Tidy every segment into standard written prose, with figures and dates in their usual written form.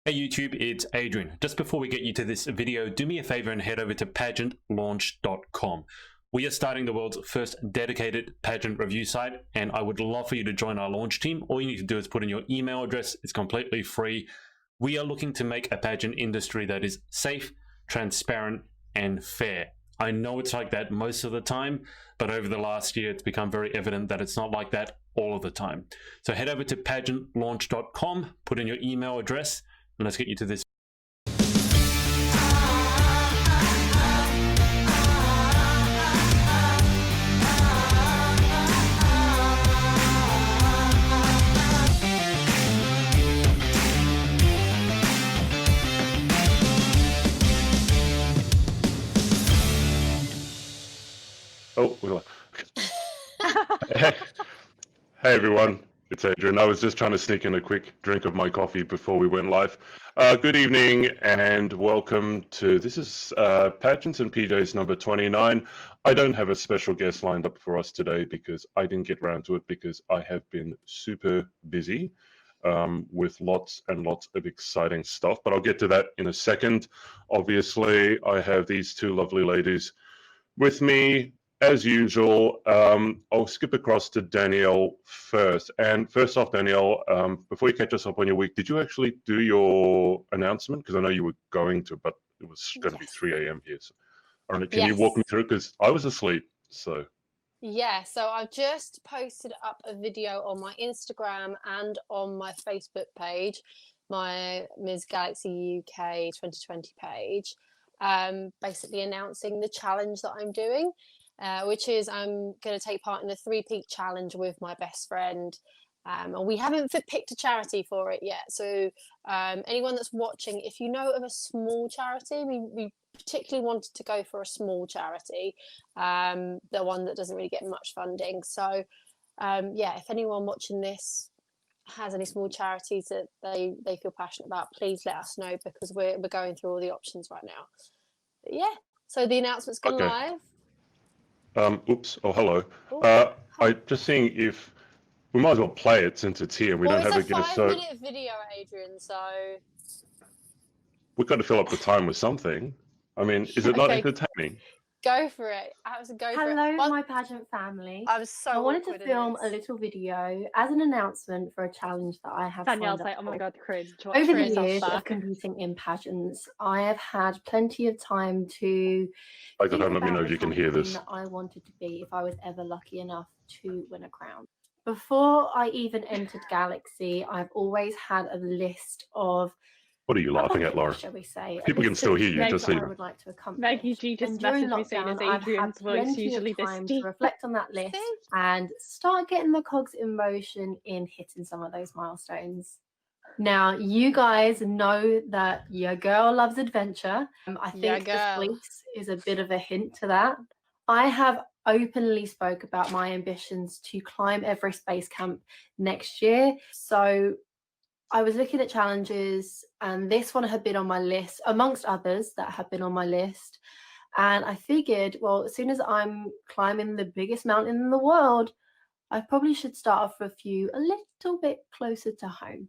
Hey YouTube, it's Adrian. Just before we get you to this video, do me a favor and head over to pageantlaunch.com. We are starting the world's first dedicated pageant review site, and I would love for you to join our launch team. All you need to do is put in your email address. It's completely free. We are looking to make a pageant industry that is safe, transparent, and fair. I know it's like that most of the time, but over the last year, it's become very evident that it's not like that all of the time. So head over to pageantlaunch.com, put in your email address, and let's get you to this. Oh, hey everyone, it's Adrian. I was just trying to sneak in a quick drink of my coffee before we went live. Good evening and welcome to, this is Pageants and PJs number 29. I don't have a special guest lined up for us today because I didn't get around to it because I have been super busy with lots and lots of exciting stuff, but I'll get to that in a second. Obviously, I have these two lovely ladies with me. As usual, I'll skip across to Danielle first. And first off, Danielle, before you catch us up on your week, did you actually do your announcement? Because I know you were going to, but it was going to be 3 a.m. here. So, can you walk me through? Because I was asleep, so. Yeah, so I've just posted up a video on my Instagram and on my Facebook page, my Ms. Galaxy UK 2020 page, basically announcing the challenge that I'm doing. Which is I'm going to take part in a 3-peak challenge with my best friend. And we haven't picked a charity for it yet. So anyone that's watching, if you know of a small charity, we particularly wanted to go for a small charity, the one that doesn't really get much funding. So yeah, if anyone watching this has any small charities that they feel passionate about, please let us know, because we're going through all the options right now. But yeah, so the announcement's gone live. Oops. Oh, hello. I just seeing if we might as well play it since it's here. We don't have to get it. It's a 5-minute video, Adrian. So we've got to fill up the time with something. I mean, is it not entertaining? Go for it. Hello, my pageant family. I wanted to film a little video as an announcement for a challenge that I have. Danielle's like, oh my god, cringe. Over the years of competing in pageants, I have had plenty of time to. Let me know if you can hear this. That I wanted to be if I was ever lucky enough to win a crown. Before I even entered Galaxy, I've always had a list of. What are you laughing at, Laura? Shall we say? People can still hear you. Just so you I would like to accomplish. Maggie G just messaged me saying it's Adrian's voice, usually this time to reflect on that list and start getting the cogs in motion in hitting some of those milestones. Now, you guys know that your girl loves adventure. I think the fleece is a bit of a hint to that. I have openly spoke about my ambitions to climb Everest Base Camp next year. So I was looking at challenges, and this one had been on my list, amongst others that have been on my list. And I figured, well, as soon as I'm climbing the biggest mountain in the world, I probably should start off with a few a little bit closer to home.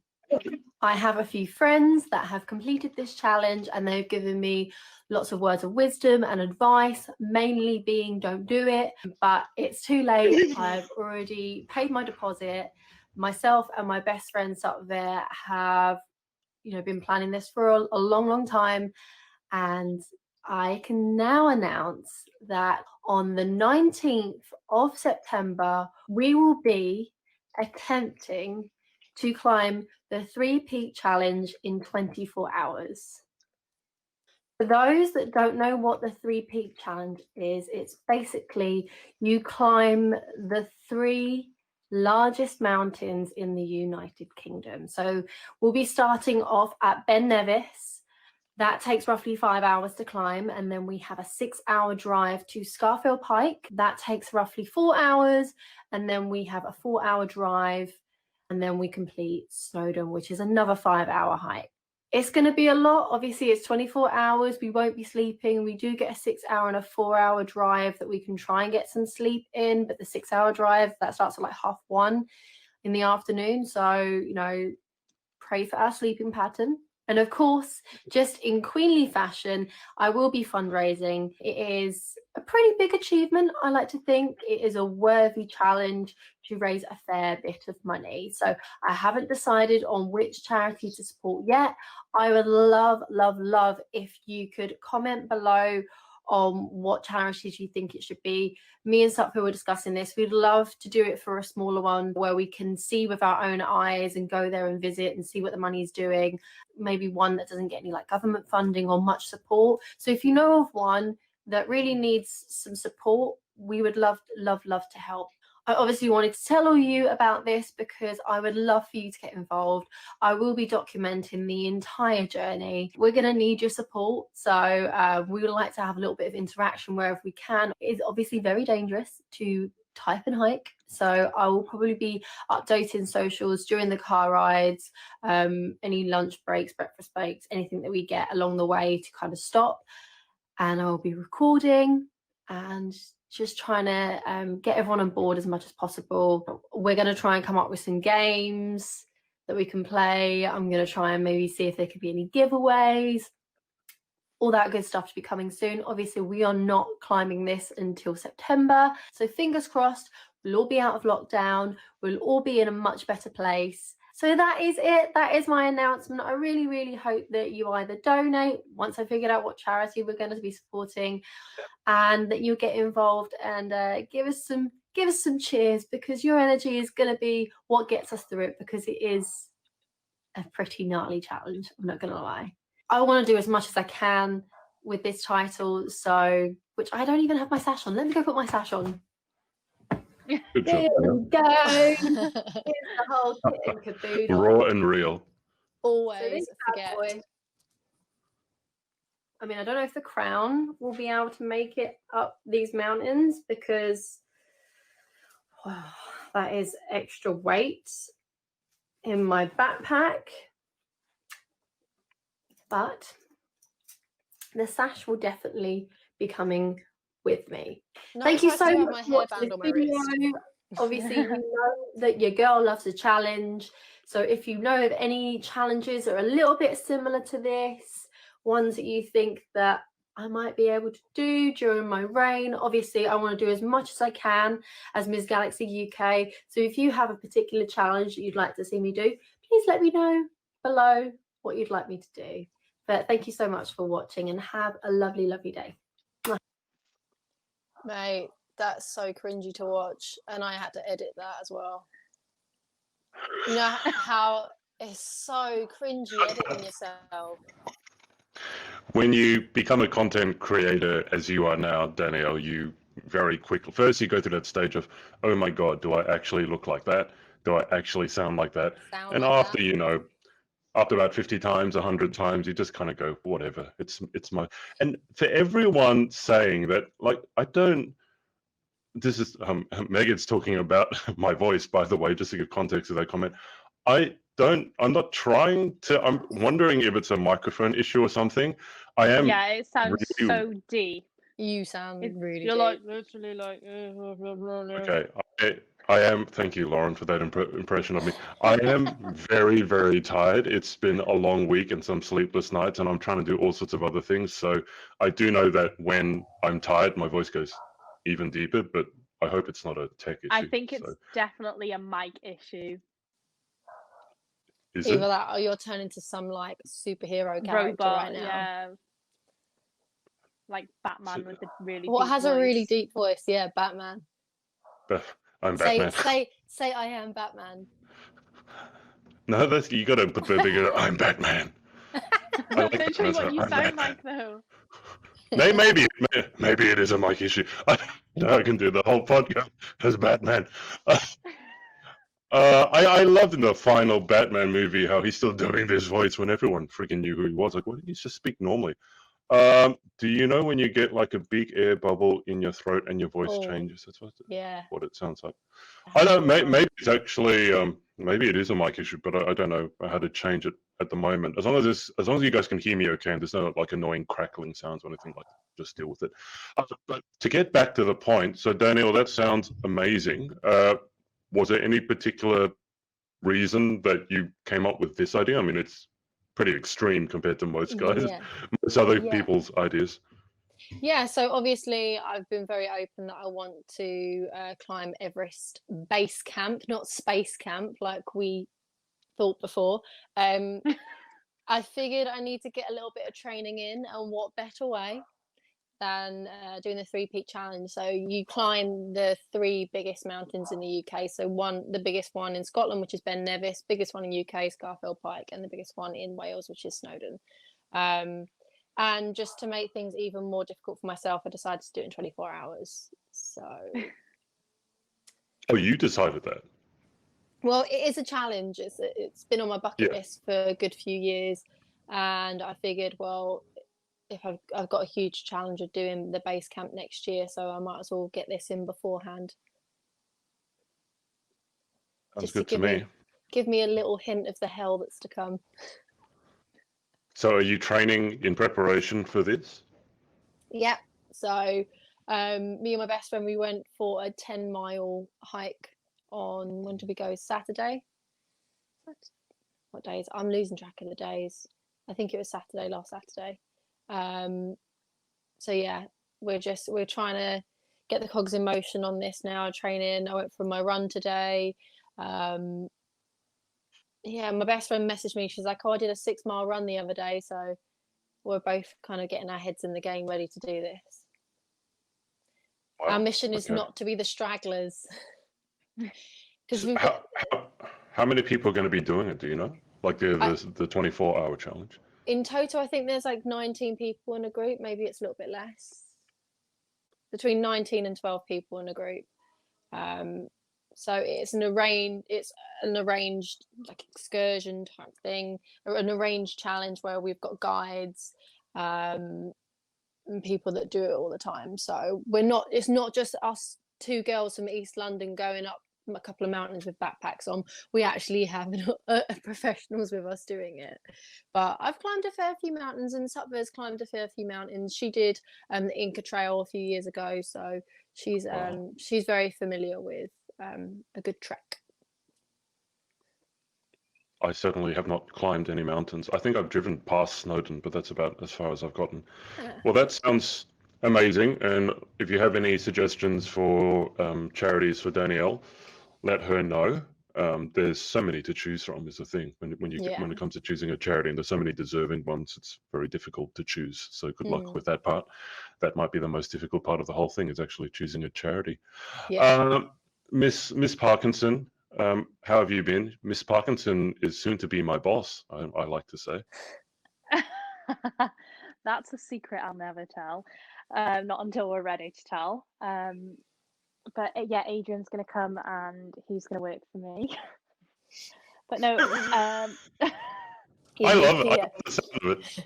I have a few friends that have completed this challenge, and they've given me lots of words of wisdom and advice, mainly being don't do it, but it's too late. I've already paid my deposit. Myself and my best friends up there have, been planning this for a long, long time. And I can now announce that on the 19th of September, we will be attempting to climb the 3-peak challenge in 24 hours. For those that don't know what the 3-peak challenge is, it's basically you climb the 3 largest mountains in the United Kingdom. So we'll be starting off at Ben Nevis. That takes roughly 5 hours to climb, and then we have a 6-hour drive to Scafell Pike. That takes roughly 4 hours, and then we have a 4-hour drive, and then we complete Snowdon, which is another 5-hour hike. It's going to be a lot. Obviously, it's 24 hours. We won't be sleeping. We do get a 6-hour and a 4-hour drive that we can try and get some sleep in. But the 6-hour drive, that starts at like 1:30 in the afternoon. So, pray for our sleeping pattern. And of course, just in queenly fashion, I will be fundraising. It is a pretty big achievement, I like to think. It is a worthy challenge to raise a fair bit of money. So I haven't decided on which charity to support yet. I would love, love, love if you could comment below on what charities you think it should be. Me and Satya were discussing this. We'd love to do it for a smaller one where we can see with our own eyes and go there and visit and see what the money is doing. Maybe one that doesn't get any like government funding or much support. So if you know of one that really needs some support, we would love, love, love to help. I obviously wanted to tell all you about this because I would love for you to get involved. I will be documenting the entire journey. We're going to need your support. So we would like to have a little bit of interaction wherever we can. It's obviously very dangerous to type and hike. So I will probably be updating socials during the car rides, any lunch breaks, breakfast breaks, anything that we get along the way to kind of stop. And I'll be recording and just trying to get everyone on board as much as possible. We're going to try and come up with some games that we can play. I'm going to try and maybe see if there could be any giveaways. All that good stuff to be coming soon. Obviously, we are not climbing this until September. So fingers crossed, we'll all be out of lockdown. We'll all be in a much better place. So that is it. That is my announcement. I really, really hope that you either donate once I figured out what charity we're going to be supporting, and that you'll get involved and give us some cheers, because your energy is going to be what gets us through it, because it is a pretty gnarly challenge. I'm not going to lie. I want to do as much as I can with this title, so which I don't even have my sash on. Let me go put my sash on. Good There job. we go. Here's the whole kit and caboodle. Raw and real. Always So forget. I mean, I don't know if the crown will be able to make it up these mountains, because wow, that is extra weight in my backpack. But the sash will definitely be coming with me. No, Thank you so much my for watching hairband on this my video. wrist. Obviously, you know that your girl loves a challenge. So if you know of any challenges that are a little bit similar to this, ones that you think that I might be able to do during my reign, obviously I want to do as much as I can as Ms. Galaxy UK. So if you have a particular challenge that you'd like to see me do, please let me know below what you'd like me to do. But thank you so much for watching, and have a lovely, lovely day. Mate, that's so cringy to watch, and I had to edit that as well. You know how it's so cringy editing yourself. When you become a content creator, as you are now, Danielle, you very quickly, first you go through that stage of, oh my God, do I actually look like that? Do I actually sound like that? And after, you know, after about 50 times, 100 times, you just kind of go, whatever, it's my, and for everyone saying that, like, I don't, this is, Megan's talking about my voice, by the way, just to give context to that comment. I'm not trying to, I'm wondering if it's a microphone issue or something. I am. Yeah, it sounds really, so deep. You sound really You're deep. like literally like. Okay, I am. Thank you, Lauren, for that impression of me. I am very, very tired. It's been a long week and some sleepless nights, and I'm trying to do all sorts of other things. So I do know that when I'm tired, my voice goes even deeper, but I hope it's not a tech issue. I think it's definitely a mic issue. Is Either it? that, or you're turning into some like superhero character Robot, right now. yeah. Like Batman with a really What deep has voice. a really deep voice? Yeah, Batman. I'm Batman. Say I am Batman. No, that's, you gotta put the bigger. I'm Batman. That's literally what you sound like, though. Maybe it is a mic issue. Now I can do the whole podcast as Batman. I loved in the final Batman movie how he's still doing this voice when everyone freaking knew who he was. Like, why didn't he just speak normally? Do you know when you get like a big air bubble in your throat and your voice changes? That's what it sounds like. I don't know. Maybe it's actually maybe it is a mic issue, but I don't know how to change it at the moment. As long as you guys can hear me okay, and there's no like annoying crackling sounds or anything like that, just deal with it. But to get back to the point, so Danielle, that sounds amazing. Was there any particular reason that you came up with this idea? I mean, it's pretty extreme compared to most guys, Yeah. most other Yeah. people's ideas. Yeah, so obviously I've been very open that I want to climb Everest base camp, not space camp like we thought before. I figured I need to get a little bit of training in, and what better way than doing the 3-peak challenge. So you climb the 3 biggest mountains in the UK. So the biggest one in Scotland, which is Ben Nevis, biggest one in UK is Garfield Pike, and the biggest one in Wales, which is Snowdon. And just to make things even more difficult for myself, I decided to do it in 24 hours. So. Oh, you decided that? Well, it is a challenge. It's been on my bucket list for a good few years, and I figured, well, if I've got a huge challenge of doing the base camp next year, so I might as well get this in beforehand. Sounds good to me. Give me a little hint of the hell that's to come. So are you training in preparation for this? Yeah. So me and my best friend, we went for a 10-mile hike on, when did we go? Saturday? What days? I'm losing track of the days. I think it was Saturday, last Saturday. So yeah, we're trying to get the cogs in motion on this now, training. I went for my run today. Yeah, my best friend messaged me. She's like, oh, I did a 6-mile run the other day. So we're both kind of getting our heads in the game, ready to do this. Wow. Our mission is not to be the stragglers. So how many people are going to be doing it? Do you know? Like the 24-hour challenge? In total, I think there's like 19 people in a group. Maybe it's a little bit less. Between 19 and 12 people in a group. So it's an arranged like excursion type thing, or an arranged challenge where we've got guides and people that do it all the time. So it's not just us 2 girls from East London going up a couple of mountains with backpacks on. We actually have professionals with us doing it. But I've climbed a fair few mountains, and Supper's climbed a fair few mountains. She did the Inca Trail a few years ago, so she's very familiar with a good trek. I certainly have not climbed any mountains. I think I've driven past Snowdon, but that's about as far as I've gotten. Well, that sounds amazing. And if you have any suggestions for charities for Danielle, let her know. There's so many to choose from is the thing when it comes to choosing a charity, and there's so many deserving ones. It's very difficult to choose. So good luck with that part. That might be the most difficult part of the whole thing, is actually choosing a charity. Miss Parkinson, how have you been? Miss Parkinson is soon to be my boss, I like to say. That's a secret I'll never tell. Not until we're ready to tell. But yeah, Adrian's going to come and he's going to work for me. But no, I love it. I love the sound of it.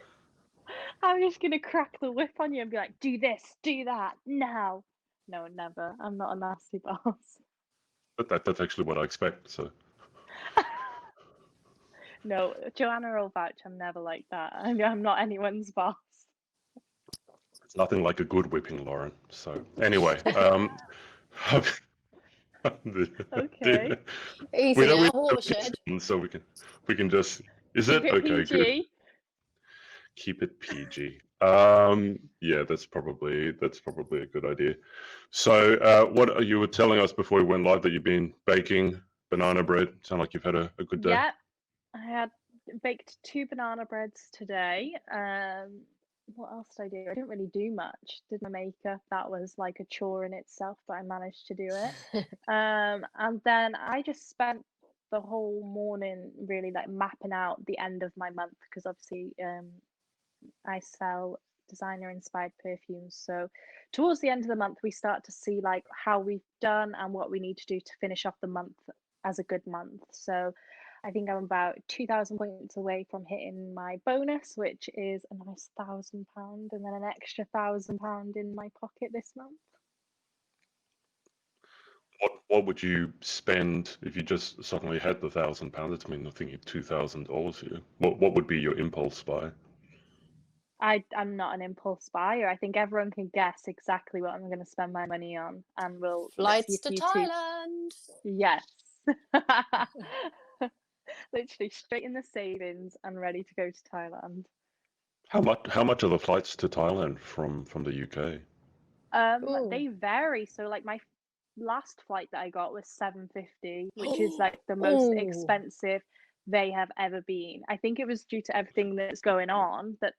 I'm just going to crack the whip on you and be like, do this, do that, now. No, never. I'm not a nasty boss. But that's actually what I expect, so. No, Joanna will vouch, I'm never like that. I'm not anyone's boss. It's nothing like a good whipping, Lauren. So anyway, okay. Easy now, watershed. So we can just, is it okay? PG. Good. Keep it PG. Yeah, that's probably a good idea. So what you were telling us before we went live, that you've been baking banana bread. Sound like you've had a good day. Yeah, I had baked 2 banana breads today. What else did I do? I didn't really do much. Did my makeup. That was like a chore in itself, but I managed to do it. And then I just spent the whole morning really like mapping out the end of my month, because obviously I sell designer inspired perfumes. So towards the end of the month, we start to see like how we've done and what we need to do to finish off the month as a good month. So I think I'm about 2,000 points away from hitting my bonus, which is a nice £1,000, and then an extra £1,000 in my pocket this month. What would you spend if you just suddenly had the £1,000? I mean, I think $2,000 here. What would be your impulse buy? I'm not an impulse buyer. I think everyone can guess exactly what I'm going to spend my money on, and we'll flights to Thailand. Yes. Literally straight in the savings and ready to go to Thailand. How much are the flights to Thailand from the UK? Ooh. They vary. So like my last flight that I got was 750, which is like the most Ooh. expensive they have ever been. I think it was due to everything that's going on that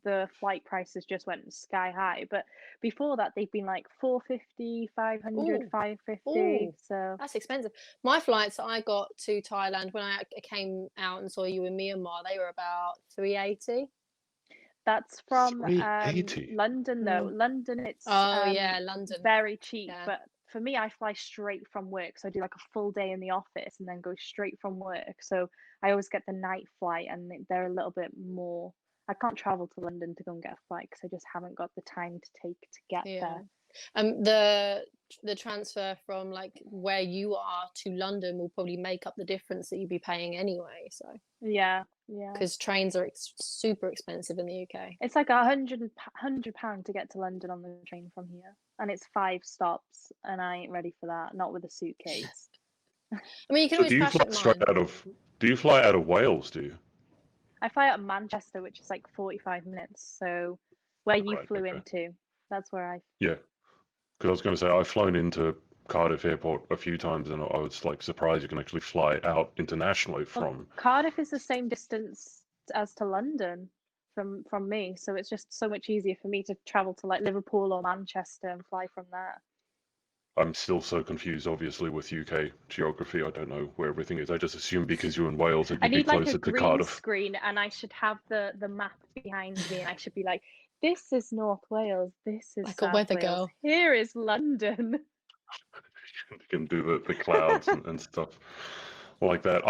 the flight prices just went sky high. But before that, they've been like 450, 500, Ooh. 550. Ooh. So That's expensive. My flights that I got to Thailand when I came out and saw you in Myanmar, they were about 380. that's from 380. London though. London, it's Oh yeah, London. very cheap. Yeah. But for me, I fly straight from work. So I do like a full day in the office and then go straight from work. So I always get the night flight and they're a little bit more. I can't travel to London to go and get a flight because I just haven't got the time to take to get Yeah. there. The transfer from like where you are to London will probably make up the difference that you'd be paying anyway. So Yeah. because trains are super expensive in the UK. It's like £100 to get to London on the train from here, and it's 5 stops, and I ain't ready for that. Not with a suitcase. I mean, you can So always do you crash fly at straight mine. out of? Do you fly out of Wales? Do you? I fly out of Manchester, which is like 45 minutes. So where you Right, flew okay. into, that's where I. Yeah, because I was going to say I've flown into Cardiff Airport a few times, and I was like surprised you can actually fly out internationally Well, from. Cardiff is the same distance as to London from me, so it's just so much easier for me to travel to like Liverpool or Manchester and fly from there. I'm still so confused, obviously, with UK geography. I don't know where everything is. I just assume because you're in Wales that I you'd be need like a closer to green Cardiff. screen, and I should have the map behind me, and I should be like, "This is North Wales. This is Like a South weather Wales. girl. Here is London." You can do the clouds and stuff like that.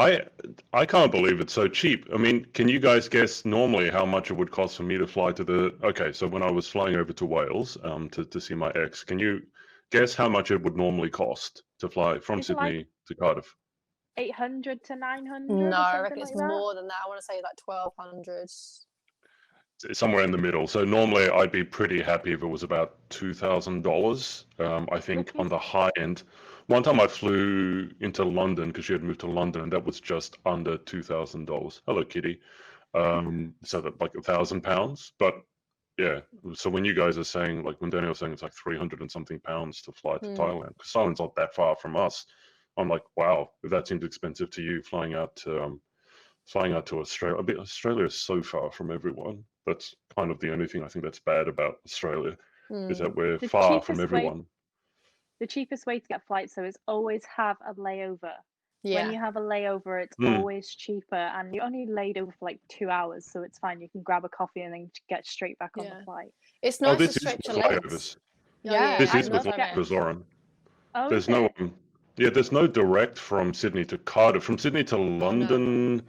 I can't believe it's so cheap. I mean, can you guys guess normally how much it would cost for me to fly to the? Okay, so when I was flying over to Wales to see my ex, can you guess how much it would normally cost to fly from Is it like Sydney to Cardiff? 800 to 900 No, or I something reckon like it's that? more than that. I want to say like 1200. Somewhere in the middle. So normally I'd be pretty happy if it was about $2,000. I think on the high end. One time I flew into London because she had moved to London, and that was just under $2,000. Hello, Kitty. So that like £1,000. But yeah, so when you guys are saying, like when Daniel's saying it's like 300 and something pounds to fly to Thailand, because Thailand's not that far from us. I'm like, wow, if that seems expensive to you, flying out to Australia. Australia is so far from everyone. That's kind of the only thing I think that's bad about Australia is that we're The far from cheapest way everyone. the cheapest way to get flights though is always have a layover. When you Yeah. have a layover, it's Hmm. always cheaper, and you're only laid over for like 2 hours, so it's fine. You can grab a coffee and then get straight back on the Yeah. flight. It's Oh, nice to this is stretch with your legs. layovers. Yeah, This I is with love getting. layovers, Lauren. Oh, There's is no it? yeah, there's no direct from Sydney to Cardiff. From Sydney to Oh, no. London,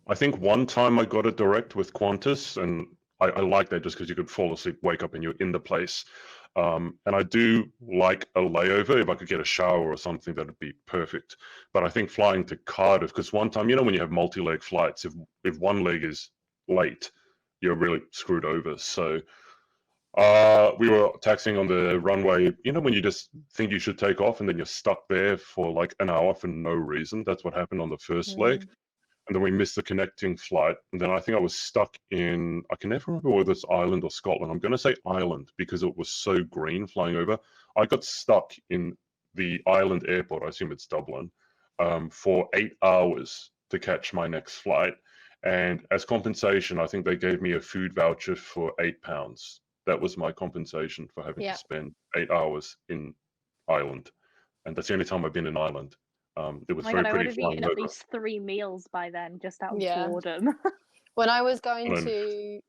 I think one time I got a direct with Qantas, and I like that just because you could fall asleep, wake up, and you're in the place. And I do like a layover. If I could get a shower or something, that'd be perfect. But I think flying to Cardiff, because one time, when you have multi-leg flights, if one leg is late, you're really screwed over. So we were taxiing on the runway, when you just think you should take off and then you're stuck there for like an hour for no reason. That's what happened on the first leg. And then we missed the connecting flight. And then I think I was stuck in, I can never remember whether it's Ireland or Scotland. I'm going to say Ireland because it was so green flying over. I got stuck in the Ireland airport, I assume it's Dublin, for 8 hours to catch my next flight. And as compensation, I think they gave me a food voucher for £8. That was my compensation for having to spend 8 hours in Ireland. And that's the only time I've been in Ireland. It was Oh my very God, I would pretty have flying eaten over. at least 3 meals by then, just out of Yeah. boredom. When I was going And to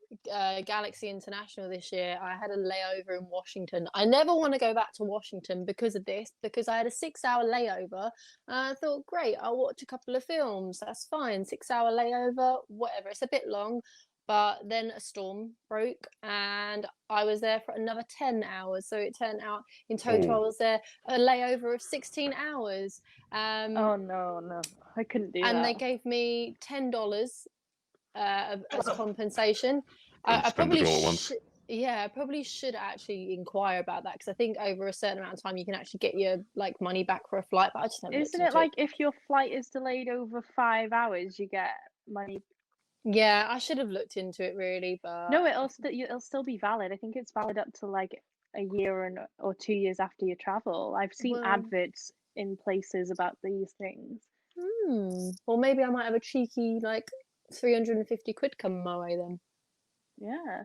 Galaxy International this year, I had a layover in Washington. I never want to go back to Washington because of this, because I had a 6-hour layover. And I thought, great, I'll watch a couple of films. That's fine. 6-hour layover, whatever. It's a bit long. But then a storm broke and I was there for another 10 hours. So it turned out in total I Oh. was there a layover of 16 hours. Oh no, I couldn't do And that. they gave me $10 as compensation. I Spend it probably all at once. Yeah, I probably should actually inquire about that, because I think over a certain amount of time you can actually get your like money back for a flight, but I just haven't looked Isn't it into like if your flight is delayed over 5 hours, you get money? Yeah, I should have looked into it really, but No, it'll still be valid. I think it's valid up to like a year or 2 years after you travel. I've seen well, adverts in places about these things. well, maybe I might have a cheeky like 350 quid come my way then. Yeah.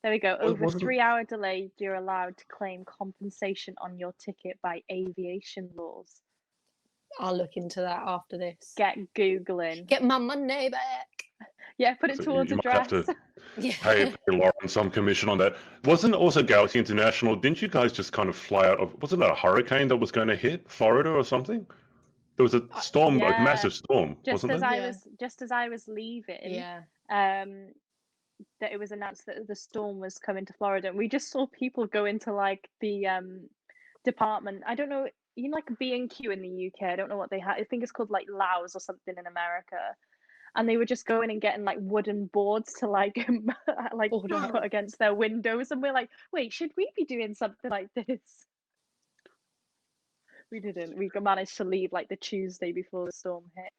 There we go. What- Over what are the- 3 hour delay, you're allowed to claim compensation on your ticket by aviation laws. I'll look into that after this. Get Googling. Get my money back. Yeah, put it So towards you a might have dress. to Yeah. pay Lauren some commission on that. Wasn't also Galaxy International? Didn't you guys just kind of fly out of? Wasn't that a hurricane that was going to hit Florida or something? There was a storm, a Yeah. massive storm, Just wasn't as there? I was leaving, Yeah. that it was announced that the storm was coming to Florida, and we just saw people go into like the department. I don't know, you know, like B&Q in the UK. I don't know what they had. I think it's called like Lowe's or something in America. And they were just going and getting like wooden boards to like like Oh, no. put against their windows, and we're like, wait, should we be doing something like this? We didn't. We managed to leave like the Tuesday before the storm hit.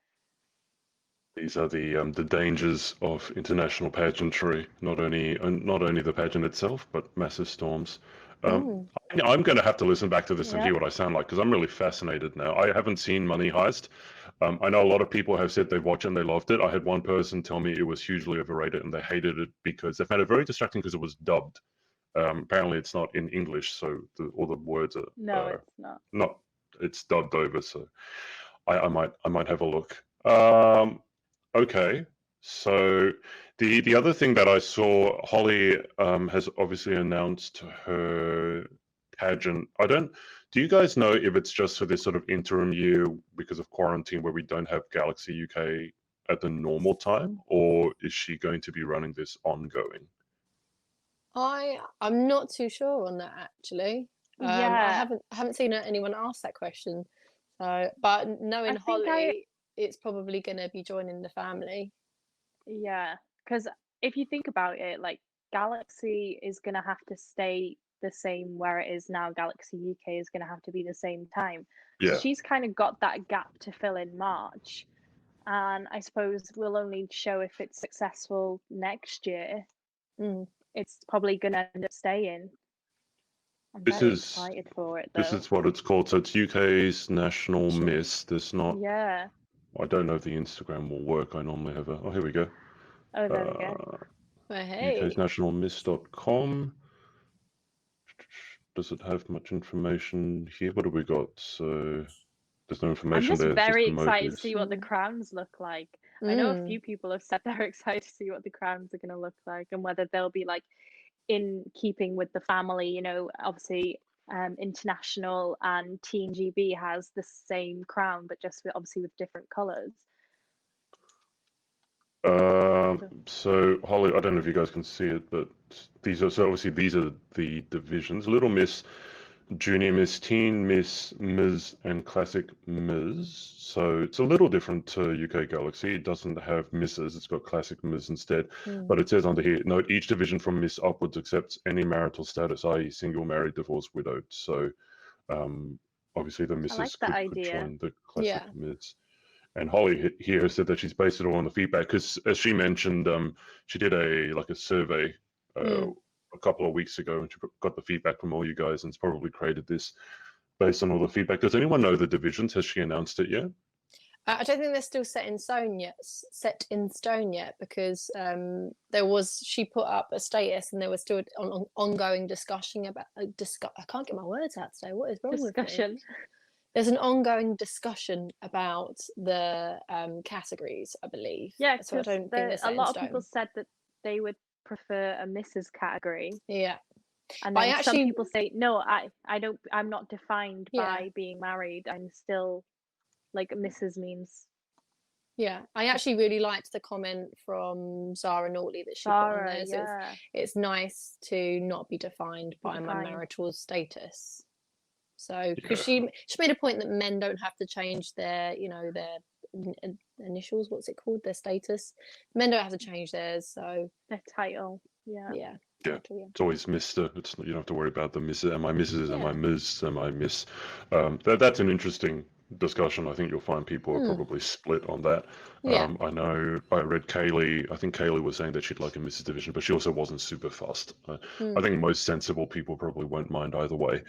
These are the dangers of international pageantry. Not only the pageant itself, but massive storms. I'm going to have to listen back to this and Yeah. hear what I sound like, because I'm really fascinated now. I haven't seen Money Heist. I know a lot of people have said they watched it and they loved it. I had one person tell me it was hugely overrated and they hated it because they found it very distracting because it was dubbed. Apparently, it's not in English, so all the words are No, it's not. It's dubbed over. So I might have a look. Okay, so the other thing that I saw, Holly has obviously announced her pageant. Do you guys know if it's just for this sort of interim year because of quarantine where we don't have Galaxy UK at the normal time, or is she going to be running this ongoing? I'm not too sure on that actually. I Yeah. haven't seen anyone ask that question. So, but knowing I think Holly, it's probably going to be joining the family. Yeah, because if you think about it, like Galaxy is going to have to stay the same where it is now. Galaxy UK is going to have to be the same time. So Yeah. she's kind of got that gap to fill in March. And I suppose we'll only show if it's successful next year. It's probably going to end up staying. I'm very excited for it, though. This is what it's called. So it's UK's National Miss. There's not. Yeah. I don't know if the Instagram will work. I normally have a. Oh, here we go. Oh, there we go. Well, hey. UK'sNationalMiss.com. Does it have much information here? What have we got? So there's no information I'm there. just very the excited to motives. see what the crowns look like. I know a few people have said they're excited to see what the crowns are going to look like and whether they'll be like in keeping with the family. You know, obviously International and Team GB has the same crown, but just obviously with different colours. So Holly, I don't know if you guys can see it, but these are the divisions: Little Miss, Junior Miss, Teen Miss, Ms, and Classic Ms. So it's a little different to UK Galaxy. It doesn't have Misses; it's got Classic Ms instead. But it says under here, note each division from Miss upwards accepts any marital status, i.e., single, married, divorced, widowed. So obviously the Misses could join the Classic Ms. And Holly here has said that she's based it all on the feedback because, as she mentioned, she did a survey a couple of weeks ago, and she got the feedback from all you guys, and it's probably created this based on all the feedback. Does anyone know the divisions? Has she announced it yet? I don't think they're still set in stone yet, because she put up a status and there was still an ongoing discussion about I can't get my words out today. What is wrong with me? There's an ongoing discussion about the categories, I believe. Yeah, so I don't think they're set a lot in stone. of people said that they would prefer a Mrs. category. Yeah. And then some people say, no, I'm not defined by being married. I'm still like Mrs. means. Yeah, I actually really liked the comment from Zara Naughtley that she put on there. So it's nice to not be defined by my marital status. So because she made a point that men don't have to change their initials, what's it called, their status. Men don't have to change theirs, so their title. Yeah. Yeah. Yeah. Exactly, yeah. It's always Mr. It's you don't have to worry about the Miss. Am I Mrs. Am I Yeah. Ms. Am I Miss? That's an interesting discussion. I think you'll find people are probably split on that. Yeah. I know I read Kaylee. I think Kaylee was saying that she'd like a Mrs. Division, but she also wasn't super fussed. I think most sensible people probably won't mind either way.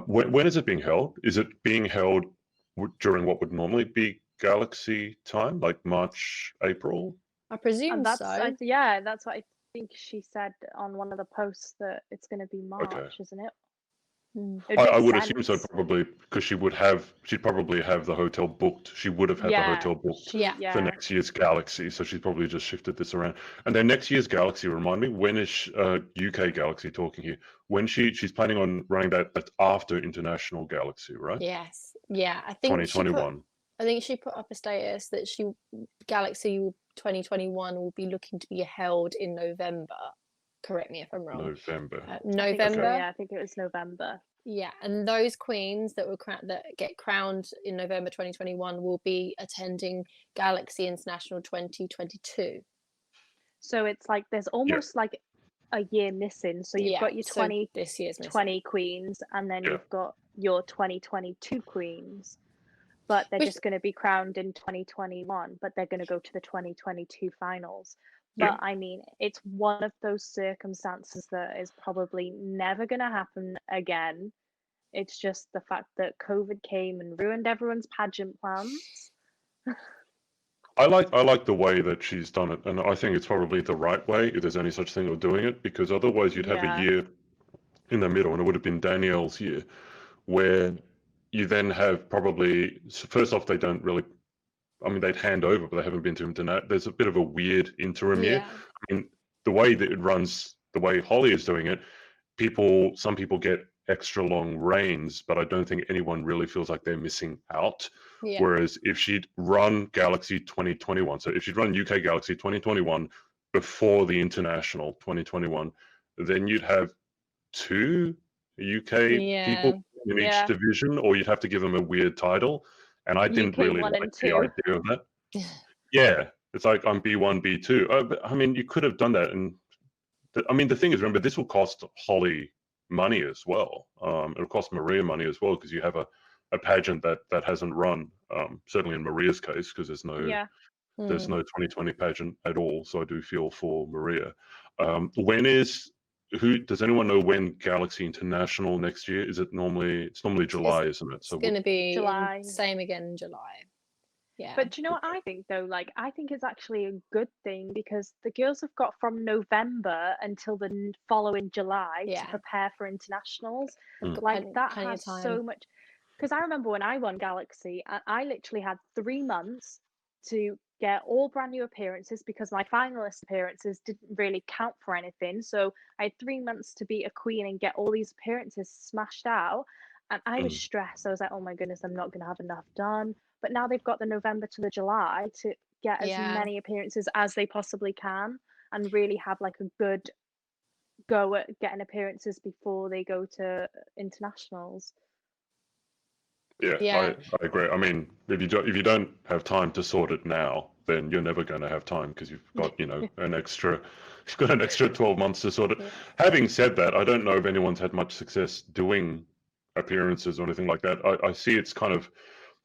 When is it being held? Is it being held during what would normally be Galaxy time, like March, April? I presume And that's so. yeah, that's what I think she said on one of the posts, that it's going to be March, isn't it? It I makes would assume so, sense. probably because she'd probably have the hotel booked. She would have had the Yeah, hotel booked Yeah. for next year's Galaxy, so she's probably just shifted this around. And then next year's Galaxy, remind me, when is UK Galaxy talking here? When she's planning on running that's after International Galaxy, right? Yes. Yeah. I think she put 2021. up a status that Galaxy 2021 will be looking to be held in November. Correct me if I'm wrong. November. I think so, November. yeah, I think it was November. Yeah, and those queens that get crowned in November 2021 will be attending Galaxy International 2022. So it's like there's almost like a year missing. So you've got your so this year's missing. 20 queens, and then Yeah. you've got your 2022 queens. But they're just going to be crowned in 2021, but they're going to go to the 2022 finals. But I mean, it's one of those circumstances that is probably never going to happen again. It's just the fact that COVID came and ruined everyone's pageant plans. I like the way that she's done it, and I think it's probably the right way, if there's any such thing of doing it, because otherwise you'd have a year in the middle, and it would have been Danielle's year, where you then have probably, first off, they don't really, I mean, they'd hand over, but they haven't been to internet. There's a bit of a weird interim year. I mean, the way that it runs, the way Holly is doing it, some people get extra long reigns, but I don't think anyone really feels like they're missing out. Yeah. Whereas if she'd run Galaxy 2021, so if she'd run UK Galaxy 2021 before the International 2021, then you'd have 2 UK people in each division, or you'd have to give them a weird title. And I didn't UK really 1 like and the 2. idea of that. Yeah, it's like I'm B1, B2. But I mean, you could have done that. And I mean, the thing is, remember, this will cost Holly money as well. It'll cost Maria money as well, because you have a pageant that hasn't run, certainly in Maria's case, because there's no 2020 pageant at all. So I do feel for Maria. Does anyone know when Galaxy International next year? It's normally July, isn't it? So it's going to be July. Same again in July. Yeah. But do you know what I think though? Like, I think it's actually a good thing, because the girls have got from November until the following July to prepare for internationals. Like, that has so much. Because I remember when I won Galaxy, I literally had 3 months to get all brand new appearances, because my finalist appearances didn't really count for anything. So I had 3 months to be a queen and get all these appearances smashed out. And I was stressed. I was like, oh my goodness, I'm not going to have enough done. But now they've got the November to the July to get as many appearances as they possibly can, and really have like a good go at getting appearances before they go to internationals. Yeah. I agree. I mean, if you don't have time to sort it now, then you're never going to have time, because you've got an extra 12 months to sort it. Having said that, I don't know if anyone's had much success doing appearances or anything like that. I see it's kind of,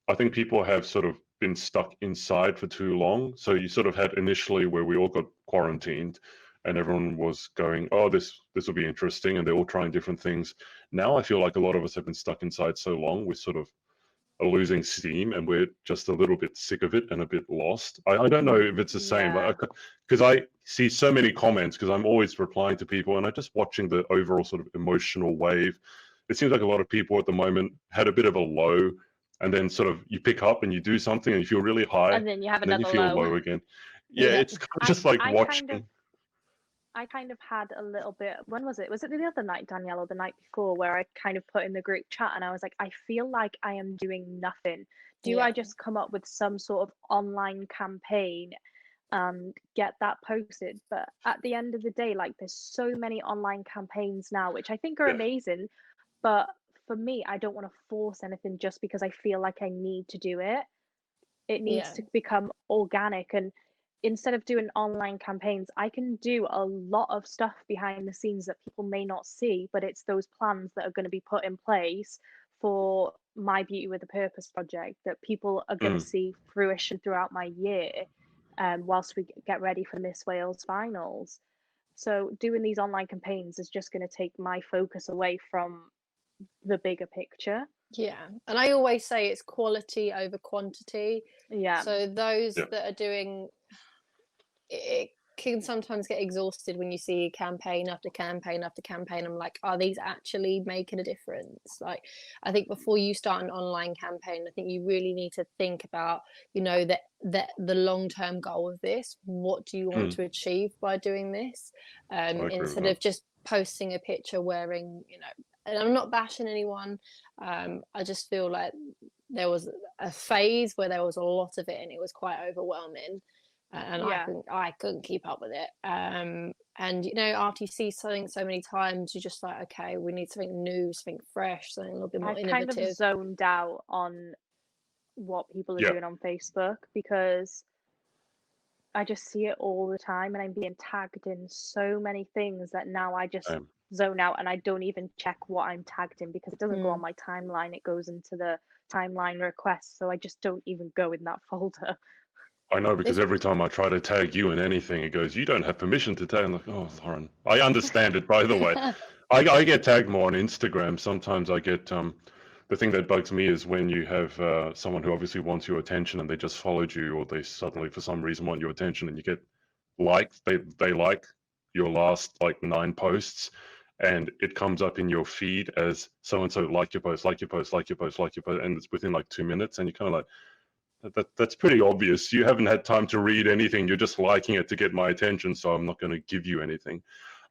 I think people have sort of been stuck inside for too long. So you sort of had initially where we all got quarantined and everyone was going, oh, this will be interesting, and they're all trying different things. Now I feel like a lot of us have been stuck inside so long, we're sort of losing steam, and we're just a little bit sick of it and a bit lost. I don't know if it's the same, because I see so many comments, because I'm always replying to people, and I'm just watching the overall sort of emotional wave. It seems like a lot of people at the moment had a bit of a low, and then sort of you pick up and you do something and you feel really high, and then you have and then another you feel low. low again. It's kind of just like watching. I kind of had a little bit, when was it? Was it the other night, Danielle, or the night before, where I kind of put in the group chat and I was like, I feel like I am doing nothing. Do I just come up with some sort of online campaign and get that posted? But at the end of the day, like, there's so many online campaigns now, which I think are amazing. But for me, I don't want to force anything just because I feel like I need to do it. It needs to become organic. And instead of doing online campaigns, I can do a lot of stuff behind the scenes that people may not see, but it's those plans that are going to be put in place for my Beauty with a Purpose project that people are going to see fruition throughout my year, whilst we get ready for Miss Wales finals. So doing these online campaigns is just going to take my focus away from the bigger picture. Yeah, and I always say it's quality over quantity. Yeah. So those that are doing it can sometimes get exhausted when you see campaign after campaign after campaign. I'm like, are these actually making a difference? Like, I think before you start an online campaign, I think you really need to think about, you know, that the long-term goal of this. What do you want to achieve by doing this? Instead of just posting a picture wearing, you know, and I'm not bashing anyone. I just feel like there was a phase where there was a lot of it and it was quite overwhelming. And I couldn't keep up with it. And you know, after you see something so many times, you're just like, okay, we need something new, something fresh, something a little bit more innovative. Kind of zoned out on what people are doing on Facebook, because I just see it all the time and I'm being tagged in so many things that now I just zone out and I don't even check what I'm tagged in, because it doesn't go on my timeline, it goes into the timeline requests, so I just don't even go in that folder. I know, because every time I try to tag you in anything, it goes, you don't have permission to tag. I'm like, oh, Lauren, I understand it, by the way. I get tagged more on Instagram. Sometimes I get, the thing that bugs me is when you have someone who obviously wants your attention and they just followed you, or they suddenly, for some reason, want your attention, and you get liked, they like your last like 9 posts, and it comes up in your feed as so-and-so like your post, like your post, like your post, like your post, and it's within like 2 minutes, and you're kind of like, that's pretty obvious. You haven't had time to read anything. You're just liking it to get my attention, so I'm not going to give you anything.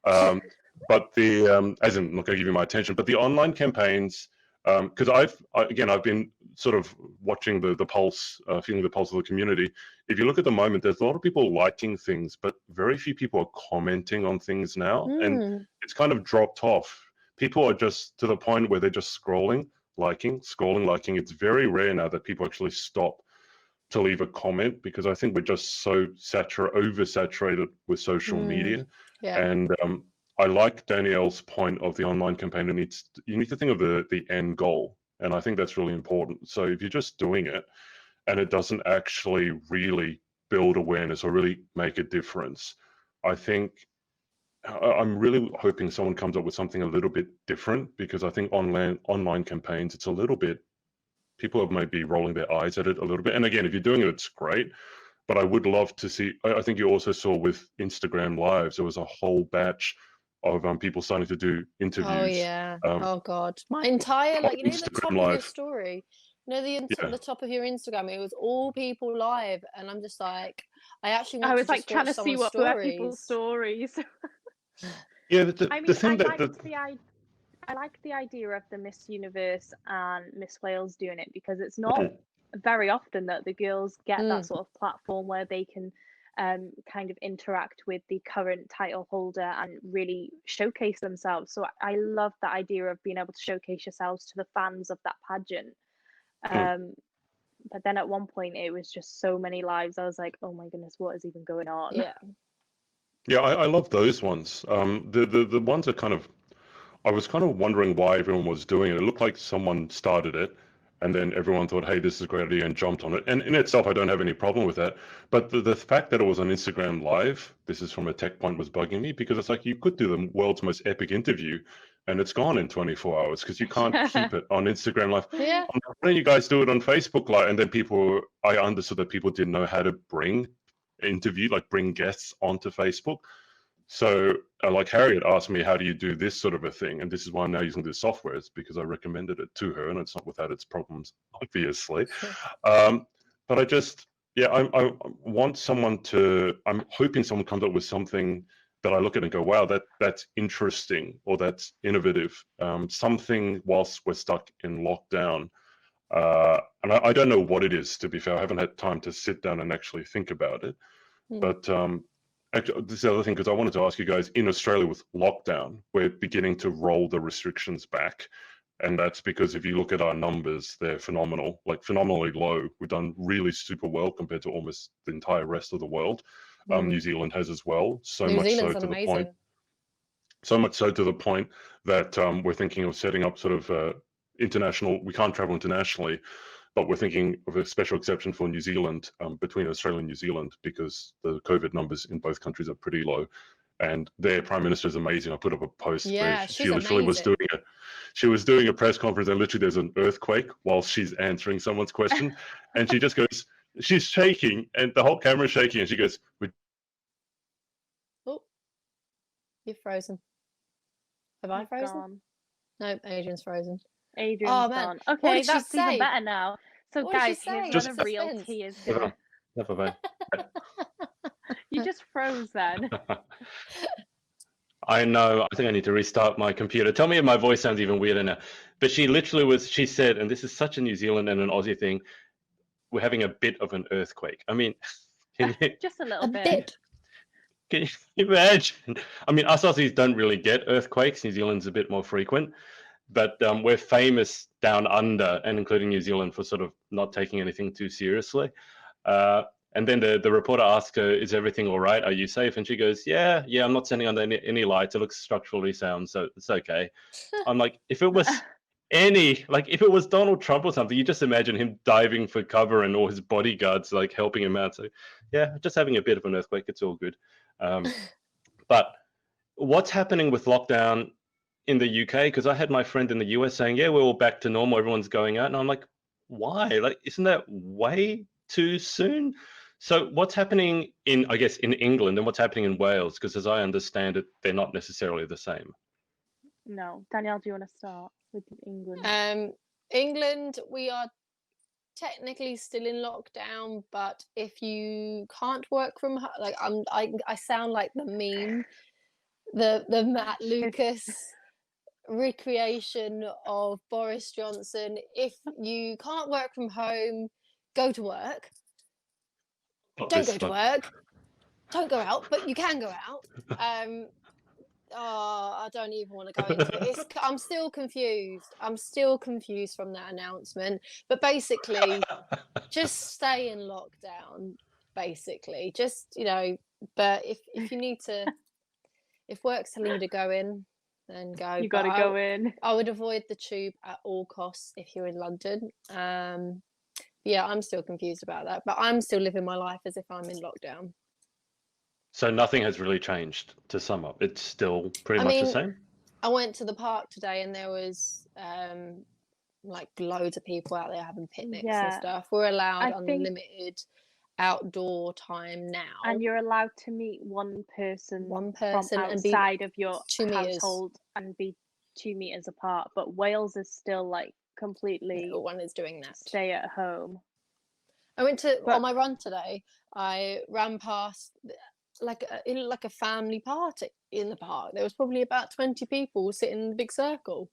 But the as in, I'm not going to give you my attention. But the online campaigns, because I've been sort of watching the pulse, feeling the pulse of the community. If you look at the moment, there's a lot of people liking things, but very few people are commenting on things now, and it's kind of dropped off. People are just to the point where they're just scrolling, liking. It's very rare now that people actually stop to leave a comment, because I think we're just so oversaturated with social media. And I like Danielle's point of the online campaign. You need to think of the end goal, and I think that's really important. So if you're just doing it and it doesn't actually really build awareness or really make a difference, I think I'm really hoping someone comes up with something a little bit different, because I think online campaigns, it's a little bit, people are maybe rolling their eyes at it a little bit. And again, if you're doing it, it's great. But I would love to see, I think you also saw with Instagram Lives, there was a whole batch of people starting to do interviews. Oh, yeah. Oh, God. My entire, like, you know, the top of your story, you know, the top of your Instagram, it was all people live. And I'm just like, I was like trying to see what were people's stories. Yeah, I like the idea of the Miss Universe and Miss Wales doing it, because it's not very often that the girls get that sort of platform where they can kind of interact with the current title holder and really showcase themselves. So I love the idea of being able to showcase yourselves to the fans of that pageant. But then at one point it was just so many lives. I was like, oh my goodness, what is even going on? Yeah, I love those ones. The ones that kind of, I was kind of wondering why everyone was doing it. It looked like someone started it, and then everyone thought, hey, this is a great idea, and jumped on it. And in itself, I don't have any problem with that. But the fact that it was on Instagram Live, this is from a tech point, was bugging me, because it's like, you could do the world's most epic interview, and it's gone in 24 hours, because you can't keep it on Instagram Live. Yeah. Why don't you guys do it on Facebook Live? And then I understood that people didn't know how to bring guests onto Facebook. So like Harriet asked me, how do you do this sort of a thing? And this is why I'm now using this software, is because I recommended it to her, and it's not without its problems, obviously. But I just, I want someone I'm hoping someone comes up with something that I look at and go, wow, that's interesting, or that's innovative. Something whilst we're stuck in lockdown. And I don't know what it is, to be fair. I haven't had time to sit down and actually think about it. But actually, this is the other thing, because I wanted to ask you guys, in Australia with lockdown, we're beginning to roll the restrictions back. And that's because if you look at our numbers, they're phenomenal, like phenomenally low. We've done really super well compared to almost the entire rest of the world. New Zealand has as well. New Zealand's amazing. So much so to the point that we're thinking of setting up sort of international. We can't travel internationally, but we're thinking of a special exception for New Zealand, between Australia and New Zealand, because the COVID numbers in both countries are pretty low. And their prime minister is amazing. I put up a post Yeah, where she's she literally was amazing. doing a press conference, and literally there's an earthquake while she's answering someone's question, and she just goes, she's shaking, and the whole camera's shaking, and she goes, Oh, you're frozen. Have I You've frozen? gone. No, Adrian's frozen. Adrian's Oh, man. gone. What Okay, did she that's even say? better now. So What did she guys, here's say? where the real Suspense. tea is Never here. never mind. You just froze then. I know. I think I need to restart my computer. Tell me if my voice sounds even weirder now. But she said, and this is such a New Zealand and an Aussie thing, we're having a bit of an earthquake. I mean, can you, Just a little A bit. bit. can you imagine? I mean, us Aussies don't really get earthquakes. New Zealand's a bit more frequent. But we're famous down under, and including New Zealand, for sort of not taking anything too seriously. And then the reporter asked her, "Is everything all right? Are you safe?" And she goes, "Yeah, I'm not sending on any lights. It looks structurally sound, so it's okay." I'm like, if it was if it was Donald Trump or something, you just imagine him diving for cover and all his bodyguards like helping him out. So yeah, just having a bit of an earthquake. It's all good. But what's happening with lockdown in the UK? Because I had my friend in the US saying, "Yeah, we're all back to normal. Everyone's going out," and I'm like, "Why? Like, isn't that way too soon?" So what's happening in England, and what's happening in Wales? Because as I understand it, they're not necessarily the same. No. Danielle, do you want to start with England? England, we are technically still in lockdown, but if you can't work from home, like I sound like the meme, the Matt Lucas recreation of Boris Johnson. If you can't work from home, go to work. Don't go to work. Don't go out, but you can go out. I don't even want to go into it. I'm still confused. I'm still confused from that announcement. But basically, just stay in lockdown. Basically, just But if you need to, if work's telling you to go in, then go. You got to go in. I would avoid the tube at all costs if you're in London. Yeah, I'm still confused about that, but I'm still living my life as if I'm in lockdown. So nothing has really changed, to sum up. It's still pretty much the same. I went to the park today and there was like loads of people out there having picnics and stuff. We're allowed unlimited outdoor time now. And you're allowed to meet one person from and be outside of your 2 meters. household and be 2 meters apart. But Wales is still like completely no one is doing that. Stay at home. I went on my run today. I ran past in a family party in the park. There was probably about 20 people sitting in the big circle.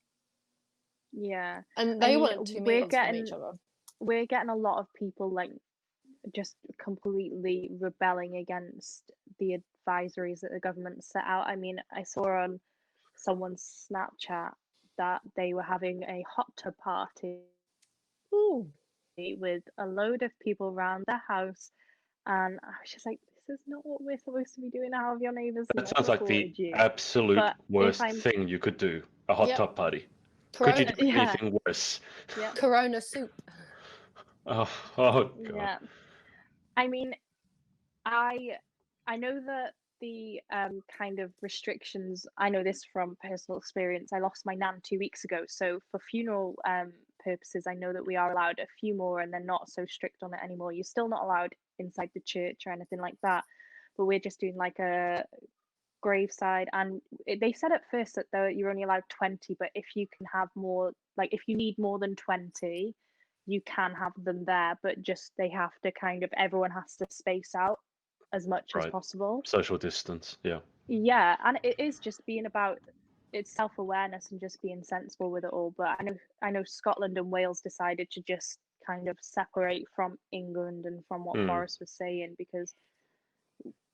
Yeah, and they weren't 2 meters from each other. We're getting a lot of people like just completely rebelling against the advisories that the government set out. I mean, I saw on someone's Snapchat that they were having a hot tub party. Ooh. With a load of people around their house, and I was just like, this is not what we're supposed to be doing. How have your neighbours? That sounds like the absolute worst thing you could do. A hot tub party. Could you do anything worse? Corona soup. Oh God. Yeah. I mean, I know that the kind of restrictions, I know this from personal experience. I lost my nan 2 weeks ago, so for funeral purposes, I know that we are allowed a few more, and they're not so strict on it anymore. You're still not allowed inside the church or anything like that, but we're just doing like a graveside, and they said at first that you're only allowed 20, but if you can have more, like if you need more than 20, you can have them there, but just they have to everyone has to space out as much as possible. Social distance, yeah. Yeah, and it is just being about it's self-awareness and just being sensible with it all. But I know Scotland and Wales decided to just kind of separate from England and from what Boris was saying, because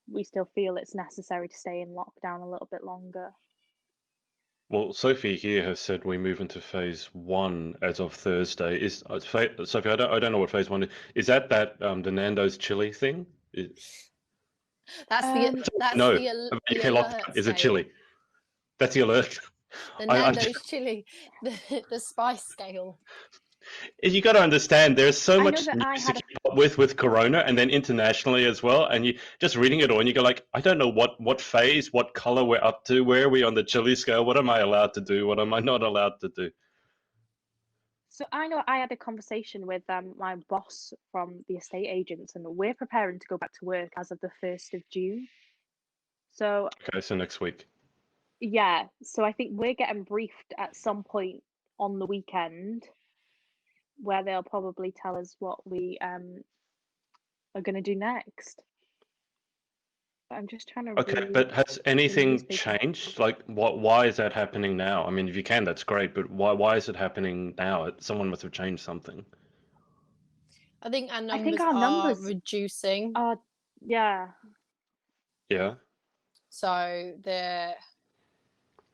we still feel it's necessary to stay in lockdown a little bit longer. Well, Sophie here has said we move into phase 1 as of Thursday. Sophie, I don't know what phase 1 is. Is that the Nando's chili thing? That's Um, No, the UK lockdown alert is a scale. chili. That's the alert. The I- I- Nando's chili, the spice scale. You got to understand, there's so I know much that I news to had a keep up with Corona, and then internationally as well. And you just reading it all, and you go like, I don't know what phase, what color we're up to. Where are we on the chili scale? What am I allowed to do? What am I not allowed to do? So I know I had a conversation with my boss from the estate agents, and we're preparing to go back to work as of the 1st of June. So Okay, so next week. yeah, so I think we're getting briefed at some point on the weekend where they'll probably tell us what we are going to do next. But I'm just trying to Okay, read but has the anything newspaper. changed? Like, why is that happening now? I mean, if you can, that's great, but why is it happening now? Someone must have changed something. I think our I numbers think our are numbers reducing, are, yeah. Yeah. so they're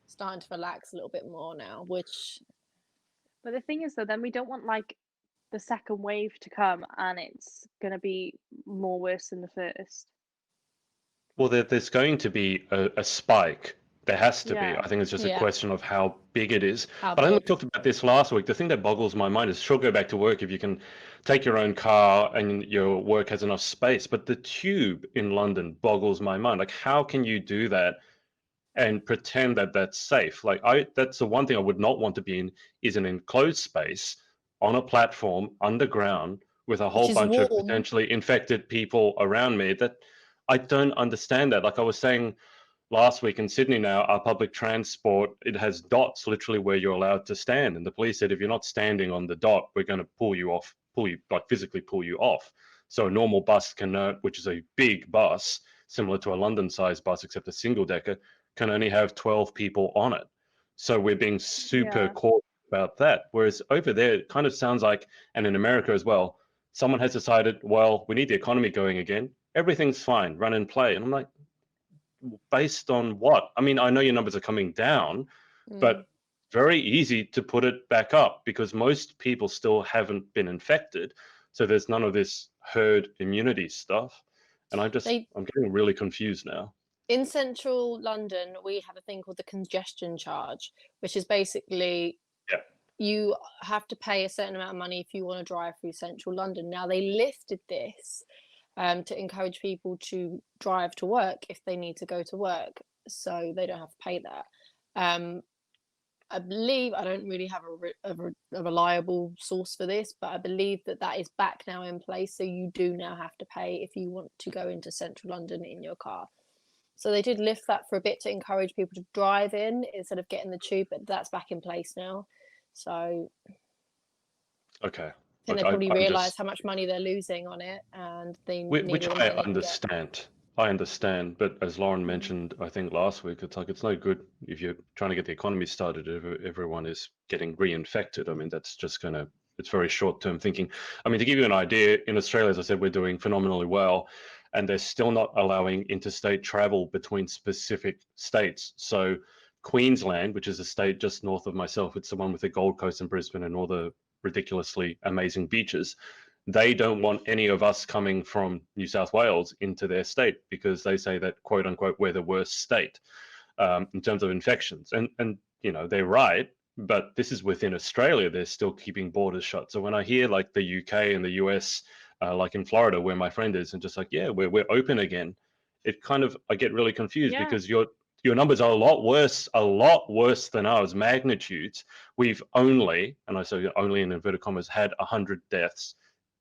starting to relax a little bit more now, which But the thing is, though, then we don't want like the second wave to come and it's going to be more worse than the first. Well, there's going to be a spike. There has to be. Yeah. I think it's just a Yeah. question of how big it is. how But I think we big. talked about this last week. The thing that boggles my mind is sure, go back to work if you can take your own car and your work has enough space. But the tube in London boggles my mind. Like, how can you do that and pretend that that's safe? Like, that's the one thing I would not want to be in, is an enclosed space on a platform underground with a whole is bunch of warm. potentially infected people around me. That I don't understand that. Like I was saying last week in Sydney now, our public transport, it has dots literally where you're allowed to stand. And the police said, if you're not standing on the dot, we're going to like physically pull you off. So a normal bus which is a big bus, similar to a London-sized bus, except a single decker, can only have 12 people on it. So we're being super Yeah. cautious about that. Whereas over there, it kind of sounds like, and in America as well, someone has decided, well, we need the economy going again. Everything's fine, run and play. And I'm like, based on what? I mean, I know your numbers are coming down, but very easy to put it back up because most people still haven't been infected. So there's none of this herd immunity stuff. And I'm getting really confused now. In central London, we have a thing called the Congestion Charge, which is basically Yeah. you have to pay a certain amount of money if you want to drive through central London. Now, they lifted this to encourage people to drive to work if they need to go to work, so they don't have to pay that. I believe, I don't really have a reliable source for this, but I believe that is back now in place. So you do now have to pay if you want to go into central London in your car. So they did lift that for a bit to encourage people to drive in instead of getting the tube, but that's back in place now. So Okay. I think they Look, probably I'm realise just, how much money they're losing on it, and they need which all the I money they can get. understand. I understand, but as Lauren mentioned, I think last week, it's like it's no good if you're trying to get the economy started if everyone is getting reinfected. I mean, that's just it's very short-term thinking. I mean, to give you an idea, in Australia, as I said, we're doing phenomenally well, and they're still not allowing interstate travel between specific states. So Queensland, which is a state just north of myself, it's the one with the Gold Coast and Brisbane and all the ridiculously amazing beaches. They don't want any of us coming from New South Wales into their state because they say that, quote unquote, we're the worst state in terms of infections. And you know, they're right, but this is within Australia. They're still keeping borders shut. So when I hear like the UK and the US, like in Florida where my friend is, and just like, yeah, we're open again, it kind of, I get really confused because your numbers are a lot worse than ours, magnitudes. We've only, and I say only in inverted commas, had 100 deaths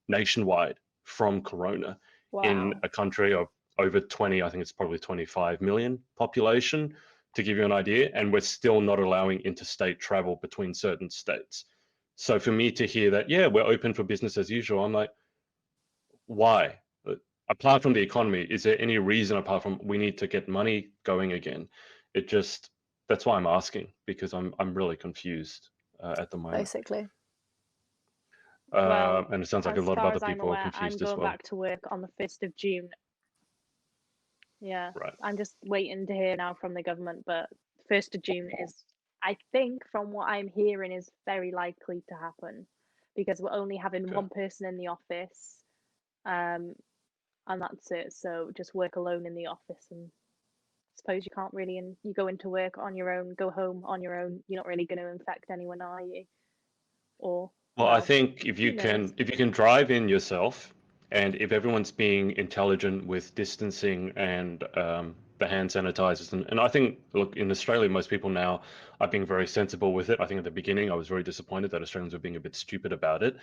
nationwide from corona in a country of over 20, I think it's probably 25 million population, to give you an idea, and we're still not allowing interstate travel between certain states. So for me to hear that, yeah, we're open for business as usual, I'm like, why? Apart from the economy, is there any reason apart from we need to get money going again? It just, that's why I'm asking, because I'm really confused at the moment. Basically. Well, and it sounds like a as lot of far other as I'm people are aware, I'm confused as going well. back to work on the 1st of June. Yeah, Right. I'm just waiting to hear now from the government, but 1st of June is, I think, from what I'm hearing, is very likely to happen because we're only having Okay. one person in the office. and that's it. So just work alone in the office, and I suppose you can't really, and you go into work on your own, go home on your own. You're not really going to infect anyone, are you? Or Well, I well, think if you who knows? can drive in yourself, and if everyone's being intelligent with distancing and the hand sanitizers, and I think, look, in Australia, most people now are being very sensible with it. I think at the beginning, I was very disappointed that Australians were being a bit stupid about it,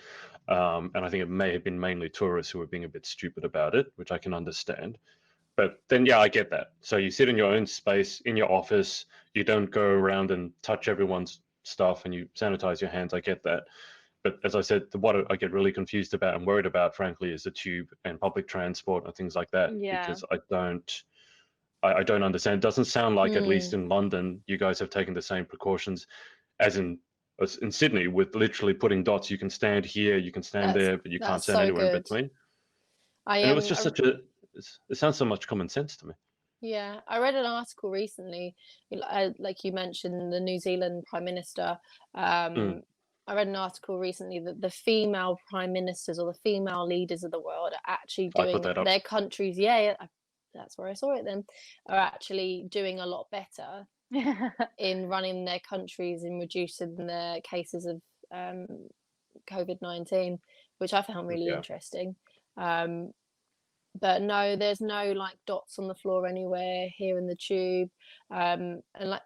and I think it may have been mainly tourists who were being a bit stupid about it, which I can understand. But then, yeah, I get that. So you sit in your own space in your office. You don't go around and touch everyone's stuff, and you sanitize your hands. I get that. But as I said, what I get really confused about and worried about, frankly, is the tube and public transport and things like that, Yeah. because I don't understand. It doesn't sound like, at least Mm. in London, you guys have taken the same precautions as in Sydney, with literally putting dots. You can stand here, you can stand That's there, but you can't that's stand so anywhere in good. between. I And it was am. just it sounds so much common sense to me. Yeah, I read an article recently, like you mentioned, the New Zealand Prime Minister. Mm. I read an article recently that the female prime ministers or the female leaders of the world are actually I put doing that up. their countries. Yeah, that's where I saw it. Then are actually doing a lot better in running their countries and reducing the cases of COVID-19, which I found really Yeah. interesting. But no, there's no like dots on the floor anywhere here in the tube. And like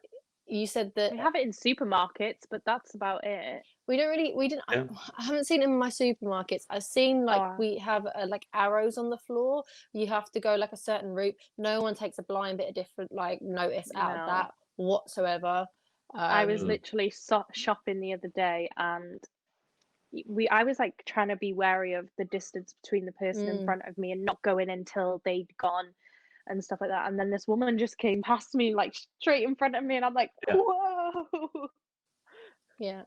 you said that We have it in supermarkets, but that's about it. we didn't. Yeah. I haven't seen it in my supermarkets. I've seen like Oh. we have like arrows on the floor. You have to go like a certain route. No one takes a blind bit of different like notice out of No. that whatsoever. I was Mm. literally shopping the other day, and I was like trying to be wary of the distance between the person in front of me and not go in until they'd gone and stuff like that. And then this woman just came past me like straight in front of me, and I'm like, Yeah. whoa. Yeah.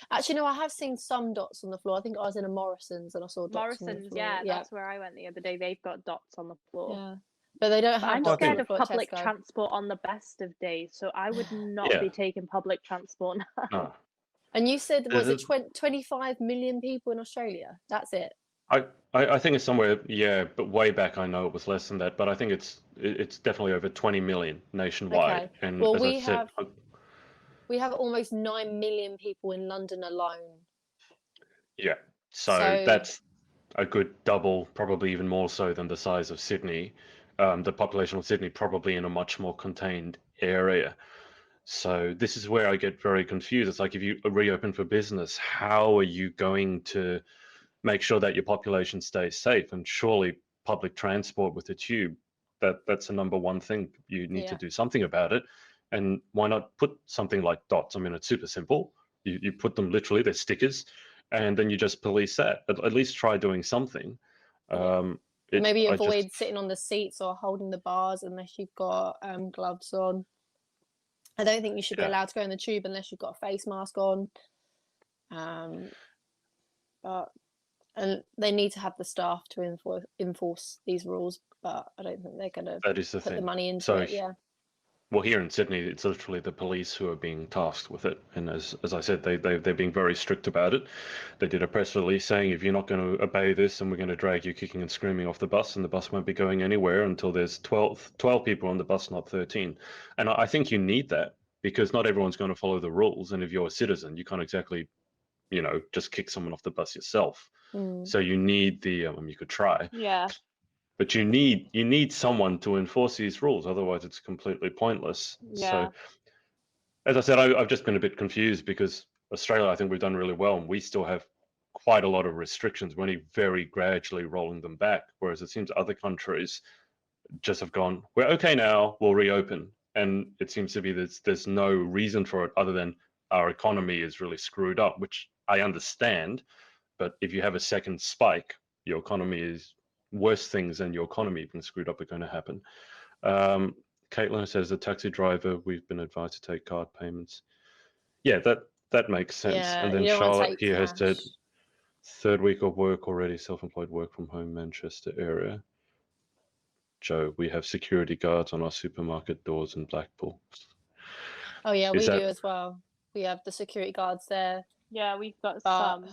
Actually, no, I have seen some dots on the floor. I think I was in a Morrison's and I saw dots on the Morrison's, floor. yeah, that's where I went the other day. They've got dots on the floor. Yeah. But they don't But have I'm Well, I dots on scared the of floor at public Tesco. transport on the best of days, so I would not Yeah. be taking public transport now. No. And you said, was it There's 25 million people in Australia? That's it. I think it's somewhere, yeah, but way back I know it was less than that, but I think it's definitely over 20 million nationwide. Okay. And Well, as I said, we have almost 9 million people in London alone. yeah, so So that's a good double, probably even more so than the size of Sydney. The population of Sydney probably in a much more contained area. So this is where I get very confused. It's like, if you reopen for business, how are you going to make sure that your population stays safe? And surely public transport with the tube, that's the number one thing. You need to yeah. do something about it. And why not put something like dots? I mean, it's super simple. You put them literally, they're stickers, and then you just police that. At least try doing something. Yeah. Maybe I avoid just, sitting on the seats or holding the bars unless you've got gloves on. I don't think you should be Yeah. allowed to go in the tube unless you've got a face mask on. And they need to have the staff to enforce these rules, but I don't think they're going to that is the put the thing. money into So it. Yeah. well, here in Sydney, it's literally the police who are being tasked with it. And as I said, they're being very strict about it. They did a press release saying, if you're not going to obey this, then we're going to drag you kicking and screaming off the bus, and the bus won't be going anywhere until there's 12 people on the bus, not 13. And I think you need that, because not everyone's going to follow the rules. And if you're a citizen, you can't exactly, just kick someone off the bus yourself. So you need you could try. Yeah. But you need someone to enforce these rules, otherwise it's completely pointless. Yeah. So, as I said, I've just been a bit confused, because Australia, I think we've done really well, and we still have quite a lot of restrictions. We're only very gradually rolling them back, whereas it seems other countries just have gone, we're okay now, we'll reopen. And it seems to be there's no reason for it other than our economy is really screwed up, which I understand. But if you have a second spike, your economy is worse things than your economy being screwed up are going to happen. Caitlin says, the taxi driver, we've been advised to take card payments. Yeah, that makes sense. Yeah, And then you don't want to Charlotte take here has said, cash. third week of work already, self-employed, work from home, Manchester area. Joe, we have security guards on our supermarket doors in Blackpool. Oh yeah, Is we that- do as well. We have the security guards there. Yeah, we've got But some.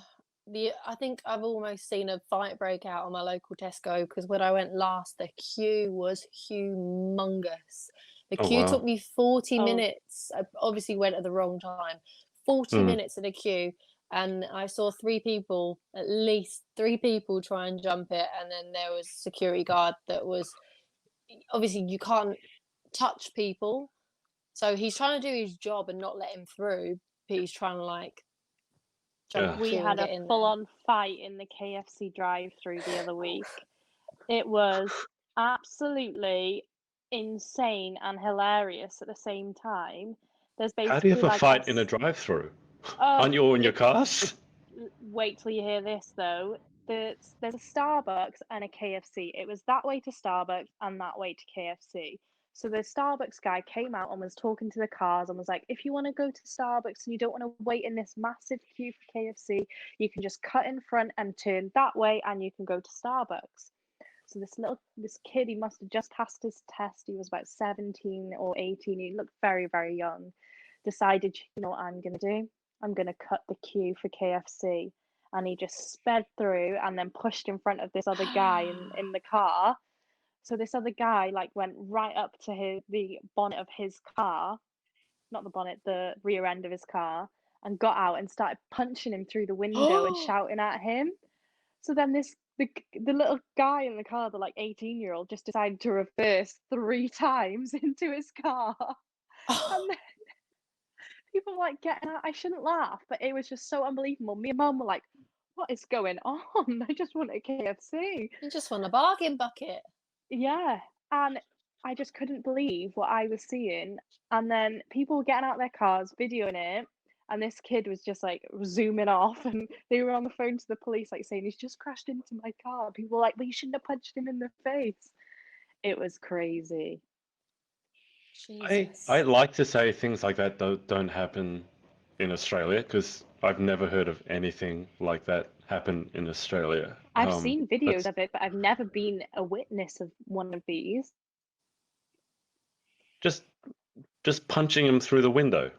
I think I've almost seen a fight break out on my local Tesco because when I went last, the queue was humongous. The Oh, queue wow. took me 40 Oh. minutes. I obviously went at the wrong time. 40 Mm. minutes in a queue, and I saw at least three people try and jump it, and then there was a security guard that was obviously you can't touch people, so he's trying to do his job and not let him through, but he's trying to like jump Yeah. the We queue and had a get in there. full-on fight in the KFC drive-through the other week. It was absolutely insane and hilarious at the same time. There's How do you basically have a like fight in a drive-through? Oh, Aren't you all in your it- cars? wait till you hear this though. There's a Starbucks and a KFC. It was that way to Starbucks and that way to KFC. So the Starbucks guy came out and was talking to the cars and was like, if you want to go to Starbucks and you don't want to wait in this massive queue for KFC, you can just cut in front and turn that way and you can go to Starbucks. So this kid, he must have just passed his test. He was about 17 or 18. He looked very, very young. Decided, you know what I'm going to do? I'm going to cut the queue for KFC. And he just sped through and then pushed in front of this other guy in the car. So this other guy like went right up to the bonnet of his car, not the bonnet, the rear end of his car, and got out and started punching him through the window and shouting at him. So then the little guy in the car, the like 18-year-old, just decided to reverse 3 times into his car. And then people were like getting out. I shouldn't laugh, but it was just so unbelievable. Me and Mum were like, what is going on? I just want a KFC. You just want a bargain bucket. Yeah. And I just couldn't believe what I was seeing. And then people were getting out their cars, videoing it. And this kid was just like zooming off, and they were on the phone to the police, like saying he's just crashed into my car. People were like, "Well, you shouldn't have punched him in the face." It was crazy. Jesus. I like to say things like that don't happen in Australia because I've never heard of anything like that happen in Australia. I've seen videos that's of it, but I've never been a witness of one of these. just punching him through the window.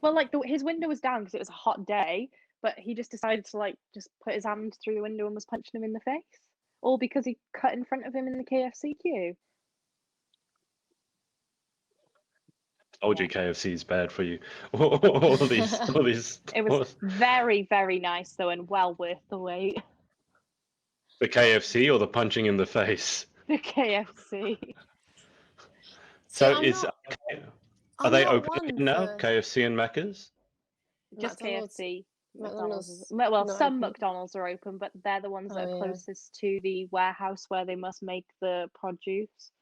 Well, like his window was down because it was a hot day, but he just decided to like just put his hand through the window and was punching him in the face, all because he cut in front of him in the KFC queue. Told you KFC is bad for you. all these. It was very, very nice though, and well worth the wait. The KFC or the punching in the face? The KFC. So are they not open one again now? for- KFC and Macca's? Just McDonald's- KFC. McDonald's Well, not some open. McDonald's are open, but they're the ones that Oh, are yeah. closest to the warehouse where they must make the produce.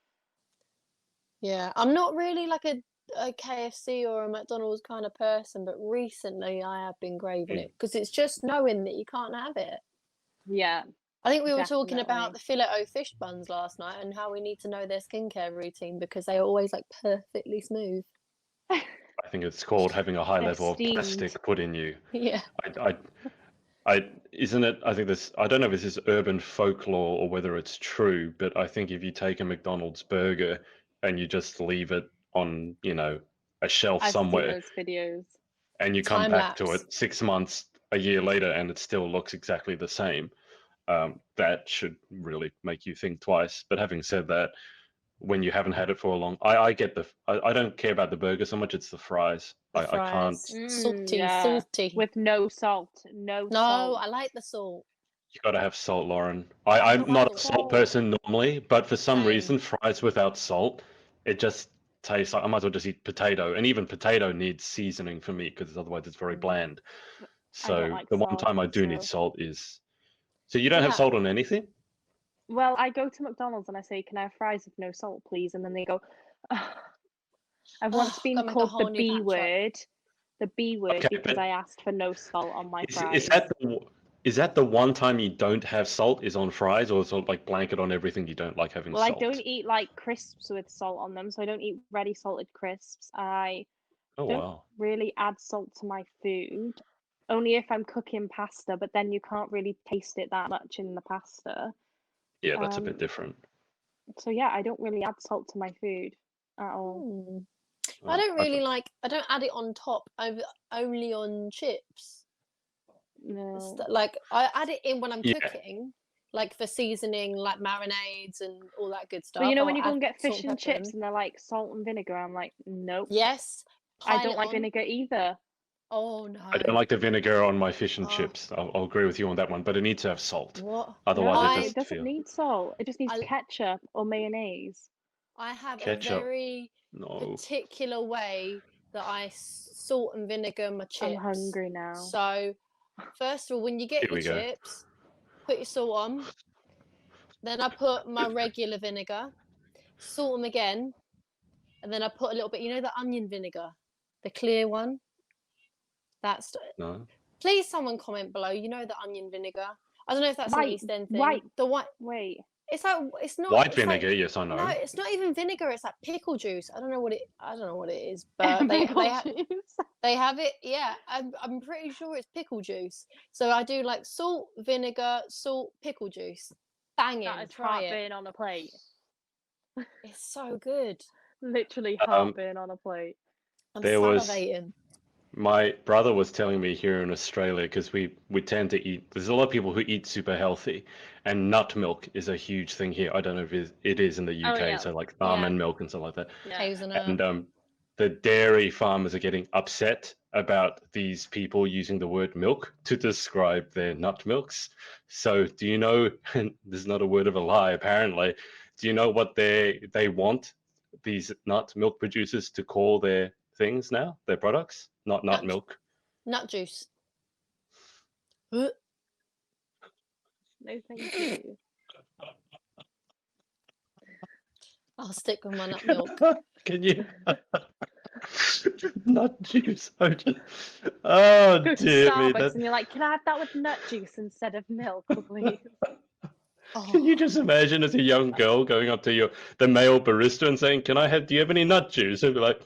Yeah, I'm not really like a KFC or a McDonald's kind of person, but recently I have been craving it because it's just knowing that you can't have it. Yeah. I think we were talking Definitely. about the filet-o fish buns last night and how we need to know their skincare routine because they are always like perfectly smooth. I think it's called having a high They're level of steamed. plastic put in you. Yeah. Isn't it? I think this. I don't know if this is urban folklore or whether it's true, but I think if you take a McDonald's burger and you just leave it on, a shelf I've somewhere, seen those videos. and you come Time back to lapse. it 6 months, a year later, and it still looks exactly the same, that should really make you think twice. But having said that, when you haven't had it for a long, I get I don't care about the burger so much. It's the fries. The I can't. fries. Salty, yeah. salty. With no salt. No No, salt. I like the salt. You got to have salt, Lauren. I'm Oh, not a salt person normally, but for some Same. reason, fries without salt, it just tastes like I might as well just eat potato. And even potato needs seasoning for me because otherwise it's very bland. So like the one salt, time I do need so- salt is. So you don't have Yeah. salt on anything? Well, I go to McDonald's and I say, "Can I have fries with no salt, please?" And then they go, "Ugh." I've once Ugh, been gotta make a called whole the new B batch up. word. The B word Okay, because but I asked for no salt on my Is, fries. is that the one time you don't have salt is on fries, or is it like blanket on everything you don't like having Well, salt? I don't eat like crisps with salt on them, so I don't eat ready salted crisps. I Oh don't wow. really add salt to my food, only if I'm cooking pasta, but then you can't really taste it that much in the pasta. Yeah, that's a bit Um, different. So yeah, I don't really add salt to my food at all. I Oh, don't really thought- I don't add it on top, only on chips. No. Like I add it in when I'm Yeah. cooking, like for seasoning, like marinades and all that good stuff. But you know when I'll you go add and get salt fish and and pepper chips in. and they're like salt and vinegar, I'm like, nope. Yes. I Pile don't it like on. vinegar either. Oh no. I don't like the vinegar on my fish and Oh. chips. I'll agree with you on that one, but it needs to have salt. What? Otherwise, No, it it just doesn't feels need salt. It just needs I- ketchup or mayonnaise. I have a ketchup. very No. particular way that I salt and vinegar my chips. I'm hungry now. So, first of all, when you get Here your we go. chips, put your salt on. Then I put my regular vinegar, salt them again, and then I put a little bit. You know the onion vinegar, the clear one. That's. No. Please, someone comment below. You know the onion vinegar. I don't know if that's an White- East End thing. white- The white. Wait. It's like it's not White it's like- vinegar, yes, I know. No, it's not even vinegar. It's like pickle juice. I don't know what it is, but Pickle have juice. they have it. Yeah, I'm pretty sure it's pickle juice. So I do like salt, vinegar, salt, pickle juice. Banging. That is Try it. heartburn on a plate. It's so good. Literally heartburn on a plate. I'm There was- salivating. My brother was telling me here in Australia, because we tend to eat, there's a lot of people who eat super healthy, and nut milk is a huge thing here. I don't know if it is in the UK, yeah. so like Yeah. almond milk and stuff like that. Yeah. Hazelnut. And the dairy farmers are getting upset about these people using the word milk to describe their nut milks. So do you know, and this is not a word of a lie apparently, do you know what they want these nut milk producers to call their things now, their products? Not nut Nut- milk. Nut juice. No, thank you. I'll stick with my nut milk. Can you? Nut juice. Oh Go dear to me. Starbucks and you're like, can I have that with nut juice instead of milk, please? Can you Oh, just imagine as a young girl going up to the male barista and saying, "Can I have? Do you have any nut juice?" And be like,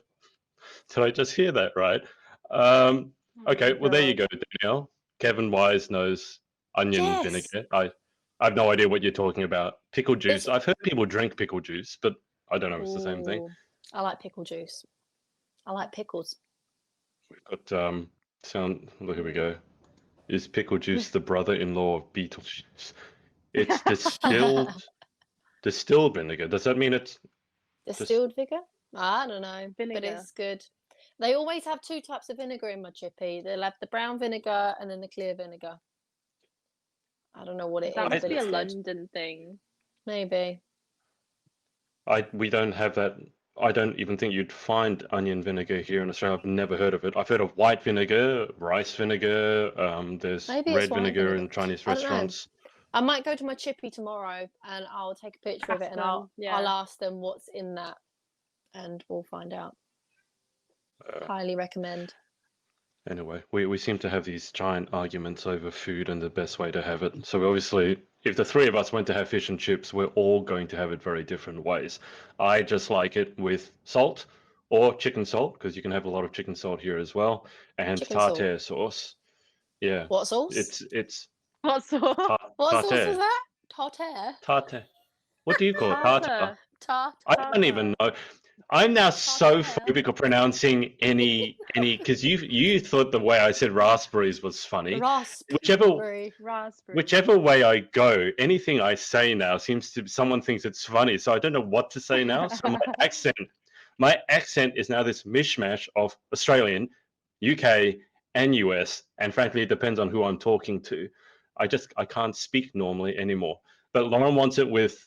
"Did I just hear that right?" Okay, well there you go, Danielle. Kevin Wise knows onion Yes. vinegar. I have no idea what you're talking about. Pickle juice. It's- I've heard people drink pickle juice, but I don't know if it's the same thing. Ooh, I like pickle juice. I like pickles. We've got sound. Look, here we go. Is pickle juice the brother-in-law of Beetlejuice? It's distilled vinegar. Does that mean it's Distilled vinegar? I don't know, but Vinegar. it's good. They always have two types of vinegar in my chippy. They'll have the brown vinegar and then the clear vinegar. I don't know what it is, That must but be a it's good. London thing. Maybe. we don't have that. I don't even think you'd find onion vinegar here in Australia. I've never heard of it. I've heard of white vinegar, rice vinegar. There's Maybe it's red white vinegar vinegar. in Chinese I don't know. restaurants. I might go to my chippy tomorrow and I'll take a picture of it Ask and them, I'll yeah. ask them what's in that and we'll find out. Uh, Highly recommend. Anyway, we seem to have these giant arguments over food and the best way to have it. So obviously, if the three of us went to have fish and chips, we're all going to have it very different ways. I just like it with salt or chicken salt, because you can have a lot of chicken salt here as well, and Chicken salt. tartare sauce. Yeah, What sauce? it's What sort? What sauce tartare. is that? Tartare? Tartare. What do you call it? Tartare. Tart. I don't even know. I'm now so Tartare. phobic of pronouncing any because you thought the way I said raspberries was funny. Raspberry. Raspberry. Whichever way I go, anything I say now seems to someone thinks it's funny. So I don't know what to say now. So my accent is now this mishmash of Australian, UK, and US. And frankly, it depends on who I'm talking to. I can't speak normally anymore. But Lauren wants it with,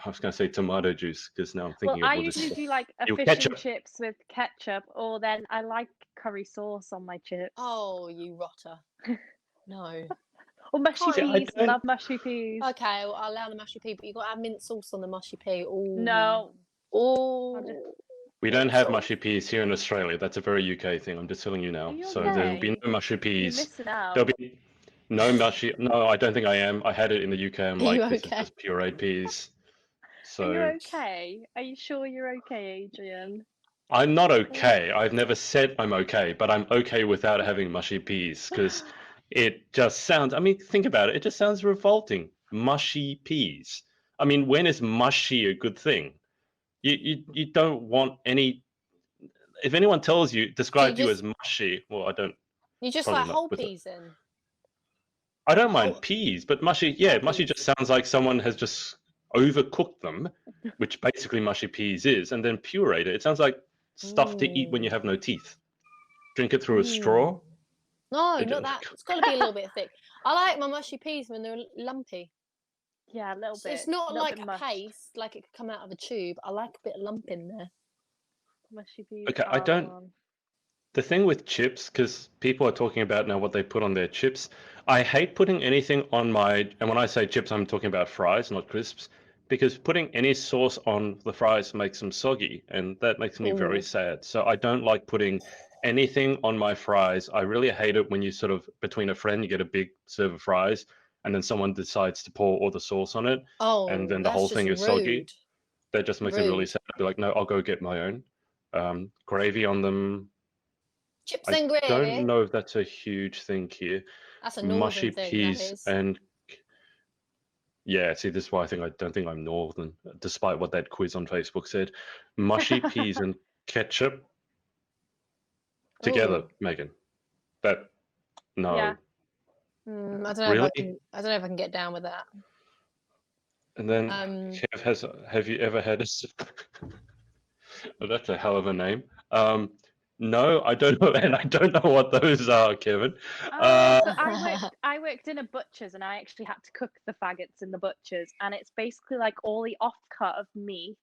I was going to say tomato juice, because now I'm Well, thinking I of all usually this. do like a Ew, fish ketchup. and chips with ketchup, or then I like curry sauce on my chips. Oh, you rotter. No. Or mushy Can't I peas. don't- Love mushy peas. Okay, well, I'll allow the mushy pea, but you got to have mint sauce on the mushy pea. Ooh. No. Oh. I'll just- We don't have So- mushy peas here in Australia. That's a very UK thing. I'm just telling you now. Are you So there will be okay? no mushy You're peas. missing out. There'll be no mushy. No, I don't think I am. I had it in the UK. I'm Are like, you this okay? is just pureed peas. Are you So okay? Are you sure you're okay, Adrian? I'm not okay. I've never said I'm okay, but I'm okay without having mushy peas because it just sounds. I mean, think about it. It just sounds revolting. Mushy peas. I mean, when is mushy a good thing? You don't want any. If anyone tells you describes you as just- mushy, well, I don't. You just Probably like not whole with it. peas then? I don't mind Oh. peas, but mushy, yeah, mushy just sounds like someone has just overcooked them, which basically mushy peas is, and then pureed it. It sounds like stuff to eat when you have no teeth. Drink it through a straw. No, It- not that. It's got to be a little bit thick. I like my mushy peas when they're lumpy. Yeah, a little bit. It's not little like bit a mush. paste, like it could come out of a tube. I like a bit of lump in there. Mushy peas. Okay, I are the don't- one. The thing with chips, because people are talking about now what they put on their chips, I hate putting anything on my, and when I say chips, I'm talking about fries, not crisps, because putting any sauce on the fries makes them soggy, and that makes me very Ooh. sad. So I don't like putting anything on my fries. I really hate it when you sort of, between a friend, you get a big serve of fries, and then someone decides to pour all the sauce on it, Oh, and then the that's whole just thing is soggy. rude. That just makes me really Rude. sad. I'd be like, no, I'll go get my own. Gravy on them. Chips I and gravy. don't know if that's a huge thing here. That's a Mushy northern thing. peas That is. and yeah, see, this is why I don't think I'm northern, despite what that quiz on Facebook said. Mushy peas and ketchup together, Ooh. Megan. That no. Yeah. I don't know if I Really? can. I don't know if I can get down with that. And then Um, have you ever had a oh, that's a hell of a name. No, I don't know, and I don't know what those are, Kevin. Oh, so I worked in a butcher's, and I actually had to cook the faggots in the butcher's, and it's basically like all the offcut of meat,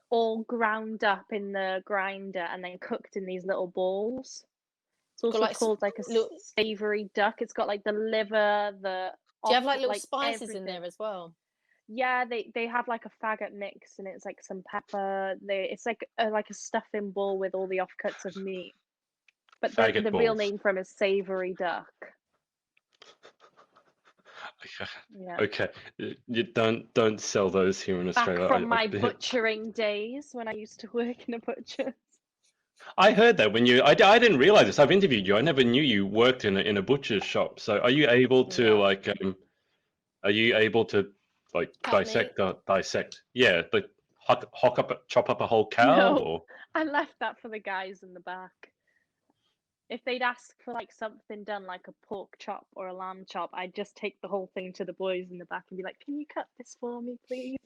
all ground up in the grinder and then cooked in these little balls. It's also like called like a little- savory duck. It's got like the liver, the do you have off- like little spices in everything. there as well? Yeah, they have like a faggot mix, and it's like some pepper. It's like a stuffing bowl with all the offcuts of meat. But Faggot the real balls. name from is savory duck. Yeah. Okay, you don't sell those here in Back Australia. from my butchering days when I used to work in a butcher's. I heard that when I didn't realize this. I've interviewed you. I never knew you worked in a butcher's shop. So are you able to Yeah. like are you able to like Cut dissect? Yeah, like chop up a whole cow No. or I left that for the guys in the back. If they'd ask for like something done like a pork chop or a lamb chop, I'd just take the whole thing to the boys in the back and be like, "Can you cut this for me, please?"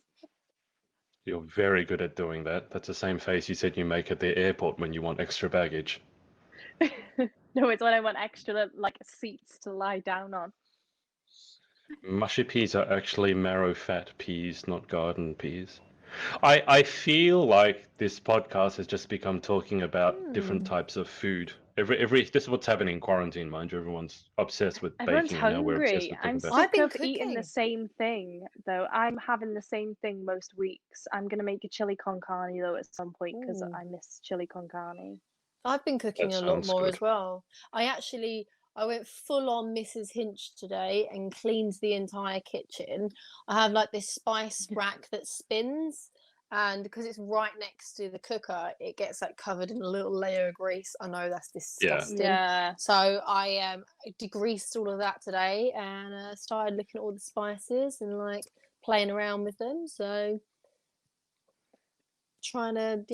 you're very good at doing that. That's the same face you said you make at the airport when you want extra baggage. No, it's when I want extra like seats to lie down on. Mushy peas are actually marrow fat peas, not garden peas. I feel like this podcast has just become talking about different types of food. This is what's happening in quarantine, mind you. Everyone's obsessed with Everyone's baking, and now we're obsessed hungry. with I'm talking I've about. been sick of eating the cooking. same thing, though. I'm having the same thing most weeks. I'm gonna make a chili con carne though at some point because Ooh. I miss chili con carne. I've been cooking That a lot sounds more good. as well. I went full on Mrs. Hinch today and cleaned the entire kitchen. I have like this spice rack that spins, and because it's right next to the cooker, it gets like covered in a little layer of grease. I know that's disgusting. Yeah. So I degreased all of that today and started looking at all the spices and like playing around with them. So trying to,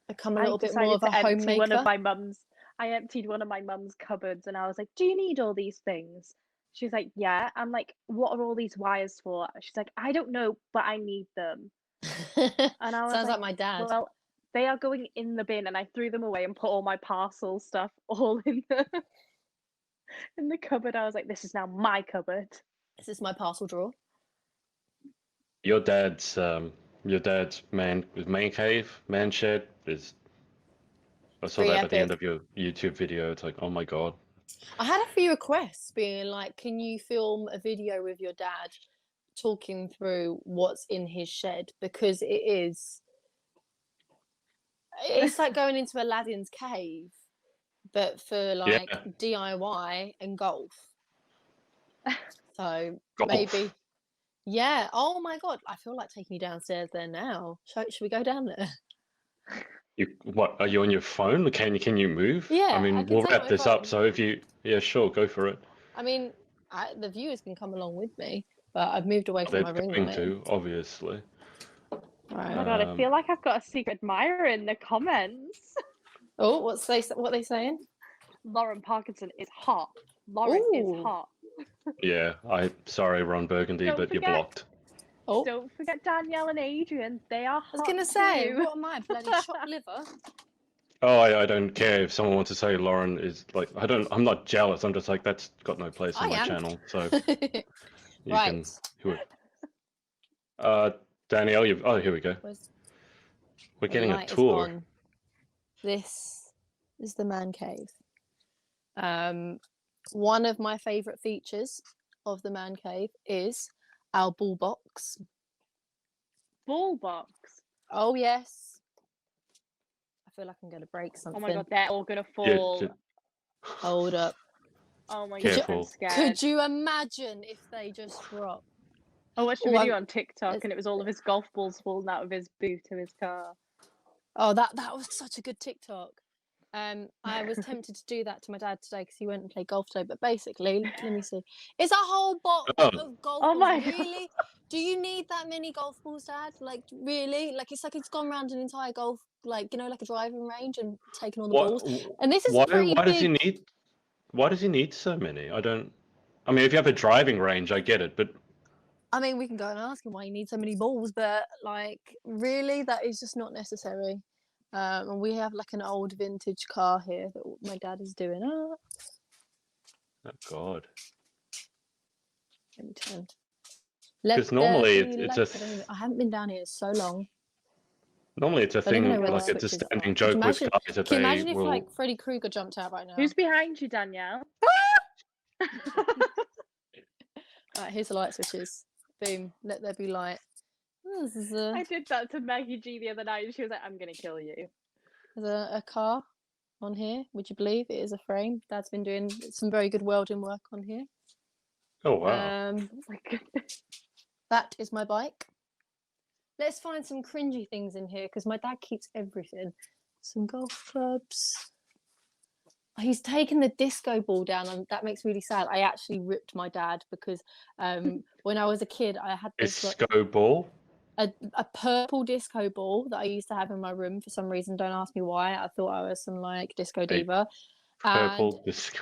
become a little bit more of a homemaker. I emptied one of my mum's cupboards and I was like, "Do you need all these things?" She's like, "Yeah." I'm like, "What are all these wires for?" She's like, "I don't know, but I need them." And I was Sounds like my dad. "Well, they are going in the bin," and I threw them away and put all my parcel stuff all in the cupboard. I was like, "This is now my cupboard." This is my parcel drawer. Your dad's man cave, man shed is. I saw Pretty that at the end epic. of your YouTube video. It's like, oh my god. I had a few requests being like, can you film a video with your dad talking through what's in his shed? Because it's like going into Aladdin's cave, but for like DIY and golf. So Golf. maybe, yeah. Oh my god, I feel like taking you downstairs there now. Should we go down there? What are you on your phone? Can you move? Yeah, I mean, I can we'll take wrap my this up. phone. So sure, go for it. I mean, the viewers can come along with me, but I've moved away from They're my ring going light. to, obviously. Oh my god, I feel like I've got a secret admirer in the comments. Oh, what are they saying? Lauren Parkinson is hot. Lauren is Ooh. hot. Yeah, sorry, Ron Burgundy, Don't but you're forget- blocked. Oh, Don't forget Danielle and Adrian. They are hot I was gonna say, too. what am I, bloody chopped liver? Oh, I don't care if someone wants to say Lauren is like, I'm not jealous. I'm just like, that's got no place on I my am. channel. So you Right. Danielle, here we go. Where's We're the getting a light is tour. on. This is the man cave. One of my favourite features of the man cave is our ball box. Ball box. Oh yes. I feel like I'm going to break something. Oh my god, they're all gonna Yeah, fall. Hold up. Oh my Careful. god, I'm scared. Could you imagine if they just drop? I watched a Oh, video I'm- on TikTok and it was all of his golf balls falling out of his boot of his car. Oh, that was such a good TikTok. I was tempted to do that to my dad today because he went and played golf today. But basically, let me see. It's a whole box Oh. of golf Oh balls. my God. Really? Do you need that many golf balls, Dad? Like, really? Like, it's gone around an entire golf, like, you know, like a driving range and taken all the balls. And this is why pretty does he big. need? Why does he need so many? I mean, if you have a driving range, I get it, but I mean, we can go and ask him why he needs so many balls, but like, really, that is just not necessary. And we have like an old vintage car here that my dad is doing up. oh god. Let me turn. Because normally it's I haven't been down here so long. Normally it's a I don't thing, even know where the like it's a switches standing are. joke with Imagine- guys that Can you they imagine if will. like Freddy Krueger jumped out right now? Who's behind you, Danielle? Right, here's the light switches. Boom. Let there be light. Oh, this is I did that to Maggie G the other night and she was like, I'm gonna kill you. there's a car on here. Would you believe it is a frame? Dad's been doing some very good welding work on here. Oh wow. Oh my goodness. That is my bike. Let's find some cringy things in here because my dad keeps everything. Some golf clubs. Oh, he's taken the disco ball down, and that makes me really sad. I actually ripped my dad because when I was a kid, I had this Disco ball. a purple disco ball that I used to have in my room for some reason. Don't ask me why. I thought I was some like disco diva. Purple disco.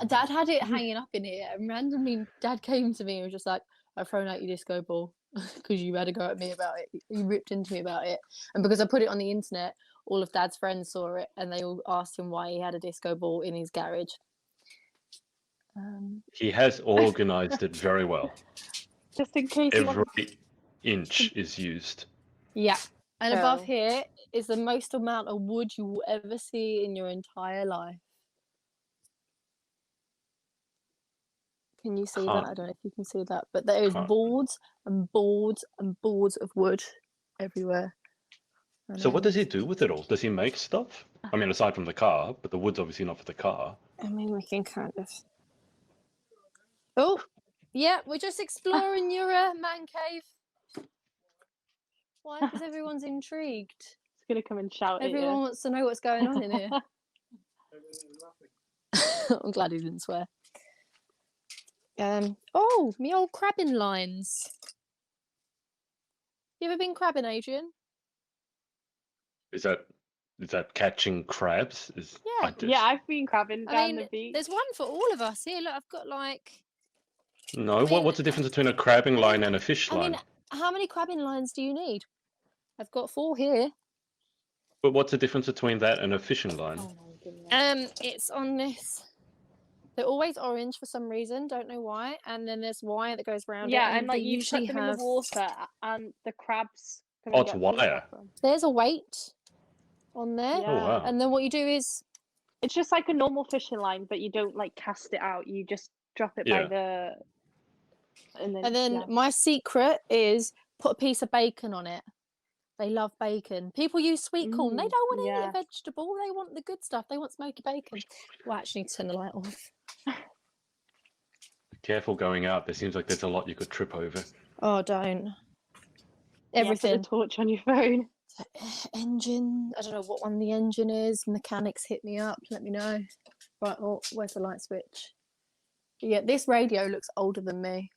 Dad had it hanging up in here, and randomly Dad came to me and was just like, I've thrown out your disco ball because you had a go at me about it. You ripped into me about it. And because I put it on the internet, all of Dad's friends saw it and they all asked him why he had a disco ball in his garage. He has organized it very well. Just in case you want Every inch is used. Yeah. And above Oh. here is the most amount of wood you will ever see in your entire life. Can you see that? I don't know if you can see that, but there is Can't. boards and boards and boards of wood everywhere. So what does he do with it all? Does he make stuff? I mean, aside from the car, but the wood's obviously not for the car. I mean, we can kind of. Oh, yeah, we're just exploring your man cave. Why? Because everyone's intrigued. It's gonna come and shout Everyone at you. wants to know what's going on in here. I'm glad he didn't swear. Oh, me old crabbing lines. You ever been crabbing, Adrian? Is that catching crabs? Yeah. I did. Yeah, I've been crabbing I down mean, the beach. there's one for all of us here. Look, I've got like. No, I mean, what's the difference between a crabbing line and a fish I line? mean, how many crabbing lines do you need? I've got 4 here. But what's the difference between that and a fishing line? Oh my goodness. It's on this. They're always orange for some reason. Don't know why. And then there's wire that goes around it. Yeah, and they like you usually put them in the water and the crabs come Oh, and it's get the wire. off them. There's a weight on there. Yeah. Oh wow. And then what you do is It's just like a normal fishing line, but you don't like cast it out. You just drop it by Yeah. the. And then yeah. my secret is put a piece of bacon on it. They love bacon. People use sweet corn. They Mm, don't want to eat yeah. a vegetable. They want the good stuff. They want smoky bacon. Well, I actually need to turn the light off. Careful going out. There seems like there's a lot you could trip over. Oh, don't. Yeah, put Everything. the torch on your phone. Engine. I don't know what one the engine is. Mechanics hit me up. Let me know. Right. Oh, where's the light switch? Yeah, this radio looks older than me.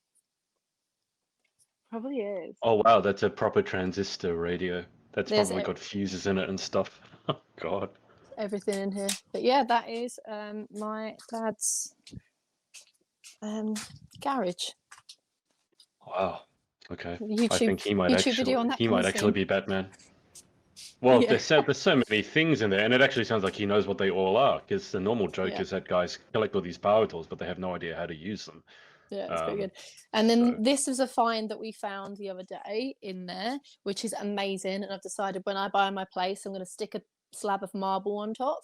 Probably is. Oh wow, that's a proper transistor radio. That's There's probably it. got fuses in it and stuff. Oh god. Everything in here. But yeah, that is my dad's garage. Wow. Okay. YouTube, I think he might YouTube video on that actually be Batman. Well, Yeah. there's so many things in there, and it actually sounds like he knows what they all are. Because the normal joke Yeah. is that guys collect all these power tools, but they have no idea how to use them. Yeah, it's pretty good. And then so- this was a find that we found the other day in there, which is amazing. And I've decided when I buy my place, I'm going to stick a slab of marble on top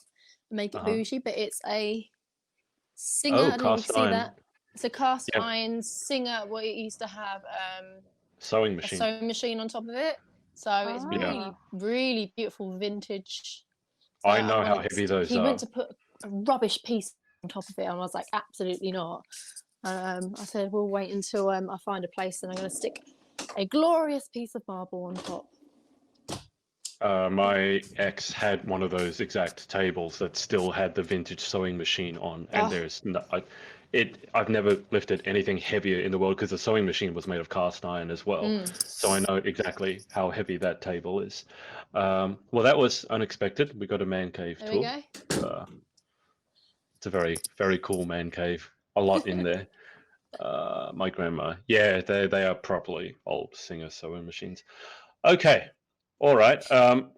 and make it bougie. But it's a Singer. I don't know if you can see that. It's a cast iron Singer. What it used to have sewing a machine. sewing machine on top of it. So it's really, really beautiful vintage. So I know how heavy those are. He went to put a rubbish piece on top of it, and I was like, absolutely not. I said, we'll wait until I find a place, and I'm going to stick a glorious piece of marble on top. My ex had one of those exact tables that still had the vintage sewing machine on, and there's no, I've never lifted anything heavier in the world because the sewing machine was made of cast iron as well. So I know exactly how heavy that table is. Well, that was unexpected. We got a man cave tour. There we go. It's a very, very cool man cave. A lot in there. My grandma. Yeah, they are properly old Singer sewing machines. Okay. All right.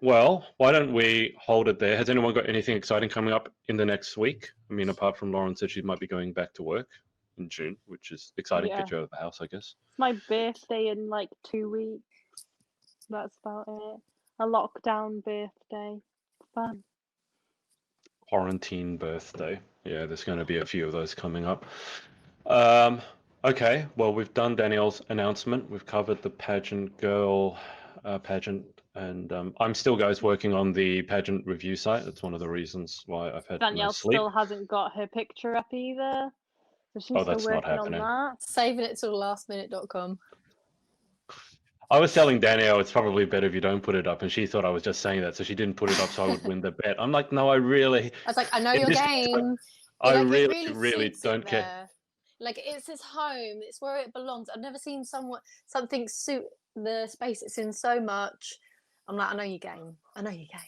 Well, why don't we hold it there? Has anyone got anything exciting coming up in the next week? I mean, apart from Lauren said she might be going back to work in June, which is exciting. Yeah. Get you out of the house, I guess. It's my birthday in like 2 weeks. That's about it. A lockdown birthday. Fun. Quarantine birthday. Yeah, there's going to be a few of those coming up. Okay. Well, we've done Danielle's announcement. We've covered the pageant girl pageant. And I'm still, guys, working on the pageant review site. That's one of the reasons why I've had Danielle no sleep. still hasn't got her picture up either. So she's still that's not working on happening. that. Saving it till lastminute.com. I was telling Danielle it's probably better if you don't put it up, and she thought I was just saying that, so she didn't put it up so I would win the bet. I'm like, no, I was like, I know your game. I like, really don't care. There. Like, it's his home. It's where it belongs. I've never seen something suit the space it's in so much. I'm like, I know your game. I know your game.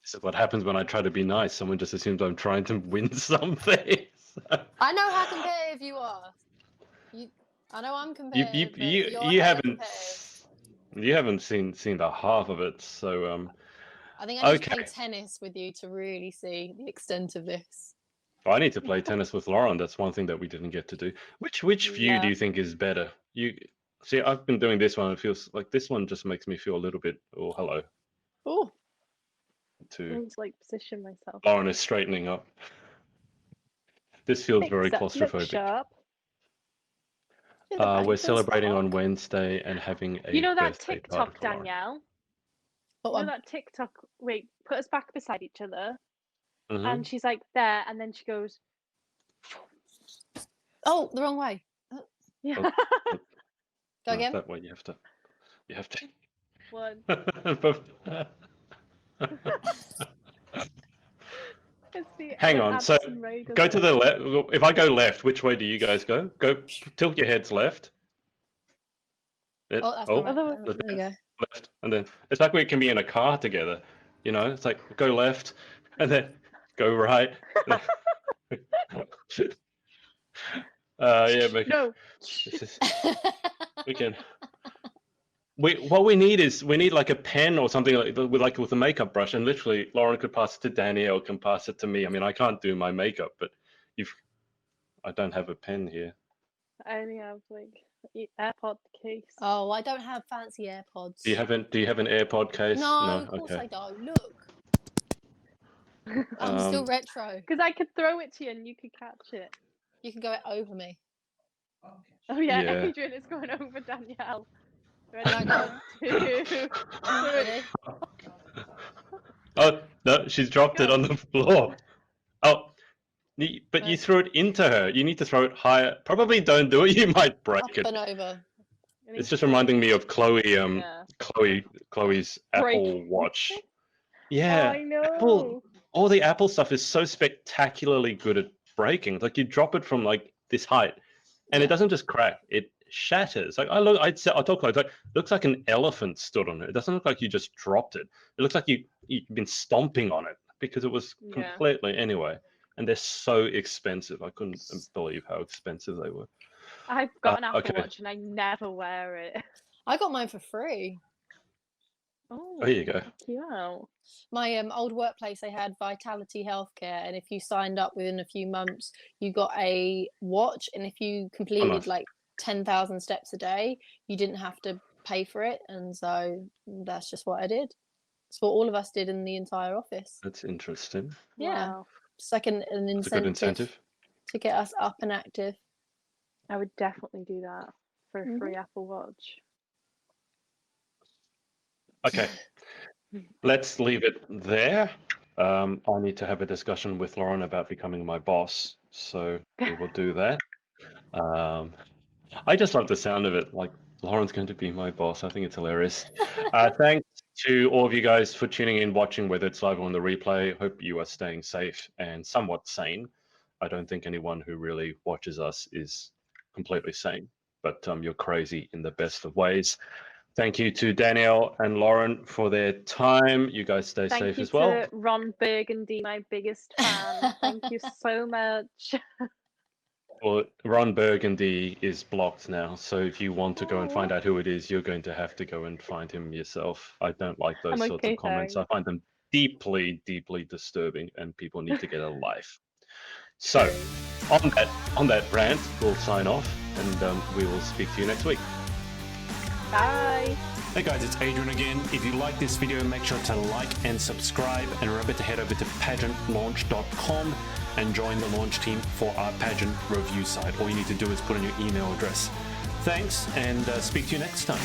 This is what happens when I try to be nice. Someone just assumes I'm trying to win something. I know how competitive you are. I know I'm competitive. You haven't seen the half of it. So I think I need to play tennis with you to really see the extent of this. I need to play tennis with Lauren. That's one thing that we didn't get to do. Which view do you think is better? You see, I've been doing this one. It feels like this one just makes me feel a little bit. Oh, hello. Oh. To like position myself. Lauren is straightening up. This feels very claustrophobic. Sharp. We're celebrating on Wednesday and having a. You know that birthday TikTok, party Danielle? You know that TikTok? Wait, put us back beside each other. Mm-hmm. And she's like there, and then she goes. Oh, the wrong way. Yeah. Go again. That way you have to. One. Hang on. So go to the left. If I go left, which way do you guys go? Go tilt your heads left. There you go. Left, and then it's like we can be in a car together. You know, it's like go left, and then go right. Yeah, but no. We can. What we need like a pen or something with a makeup brush, and literally Lauren could pass it to Danielle, can pass it to me. I mean, I can't do my makeup, but I don't have a pen here. I only have like AirPod case. Oh, I don't have fancy AirPods. Do you have an AirPod case? No, of course I don't. Look. I'm still retro. Because I could throw it to you and you could catch it. You can go over me. Oh yeah. Adrian is going over Danielle. Ready? 1, 2, 3. Oh no, she's dropped it on the floor. Oh, but you threw it into her. You need to throw it higher. Probably don't do it. You might break it. Up and over. It's just reminding me of Chloe. Chloe's Apple Watch. Yeah, I know. All the Apple stuff is so spectacularly good at breaking. Like you drop it from like this height, and it doesn't just crack; it shatters. Like I talk like it looks like an elephant stood on it. It doesn't look like you just dropped it. It looks like you've been stomping on it because it was completely anyway. and they're so expensive. I couldn't believe how expensive they were. I've got an Apple okay. Watch and I never wear it. I got mine for free. Oh, There you go. cute. My old workplace, they had Vitality Healthcare, and if you signed up within a few months, you got a watch, and if you completed nice. like 10,000 steps a day, you didn't have to pay for it, and so that's just what I did. It's what all of us did in the entire office. That's interesting. Yeah, Wow. it's like an It's a good incentive. to get us up and active. I would definitely do that for a free Apple Watch. Okay, let's leave it there. I need to have a discussion with Lauren about becoming my boss, so we will do that. I just love the sound of it, like Lauren's going to be my boss. I think it's hilarious. Thanks to all of you guys for tuning in, watching, whether it's live or on the replay. Hope you are staying safe and somewhat sane. I don't think anyone who really watches us is completely sane, but you're crazy in the best of ways. Thank you to Danielle and Lauren for their time. You guys stay safe as well. Thank you to Ron Burgundy, my biggest fan. Thank you so much. Well, Ron Burgundy is blocked now, so if you want to go and find out who it is, you're going to have to go and find him yourself. I don't like those sorts of comments. I find them deeply, deeply disturbing, and people need to get a life. So, on that rant, we'll sign off, and we will speak to you next week. Bye. Hey guys, it's Adrian again. If you like this video, make sure to like and subscribe, and remember to head over to pageantlaunch.com and join the launch team for our pageant review site. All you need to do is put in your email address. Thanks, and speak to you next time.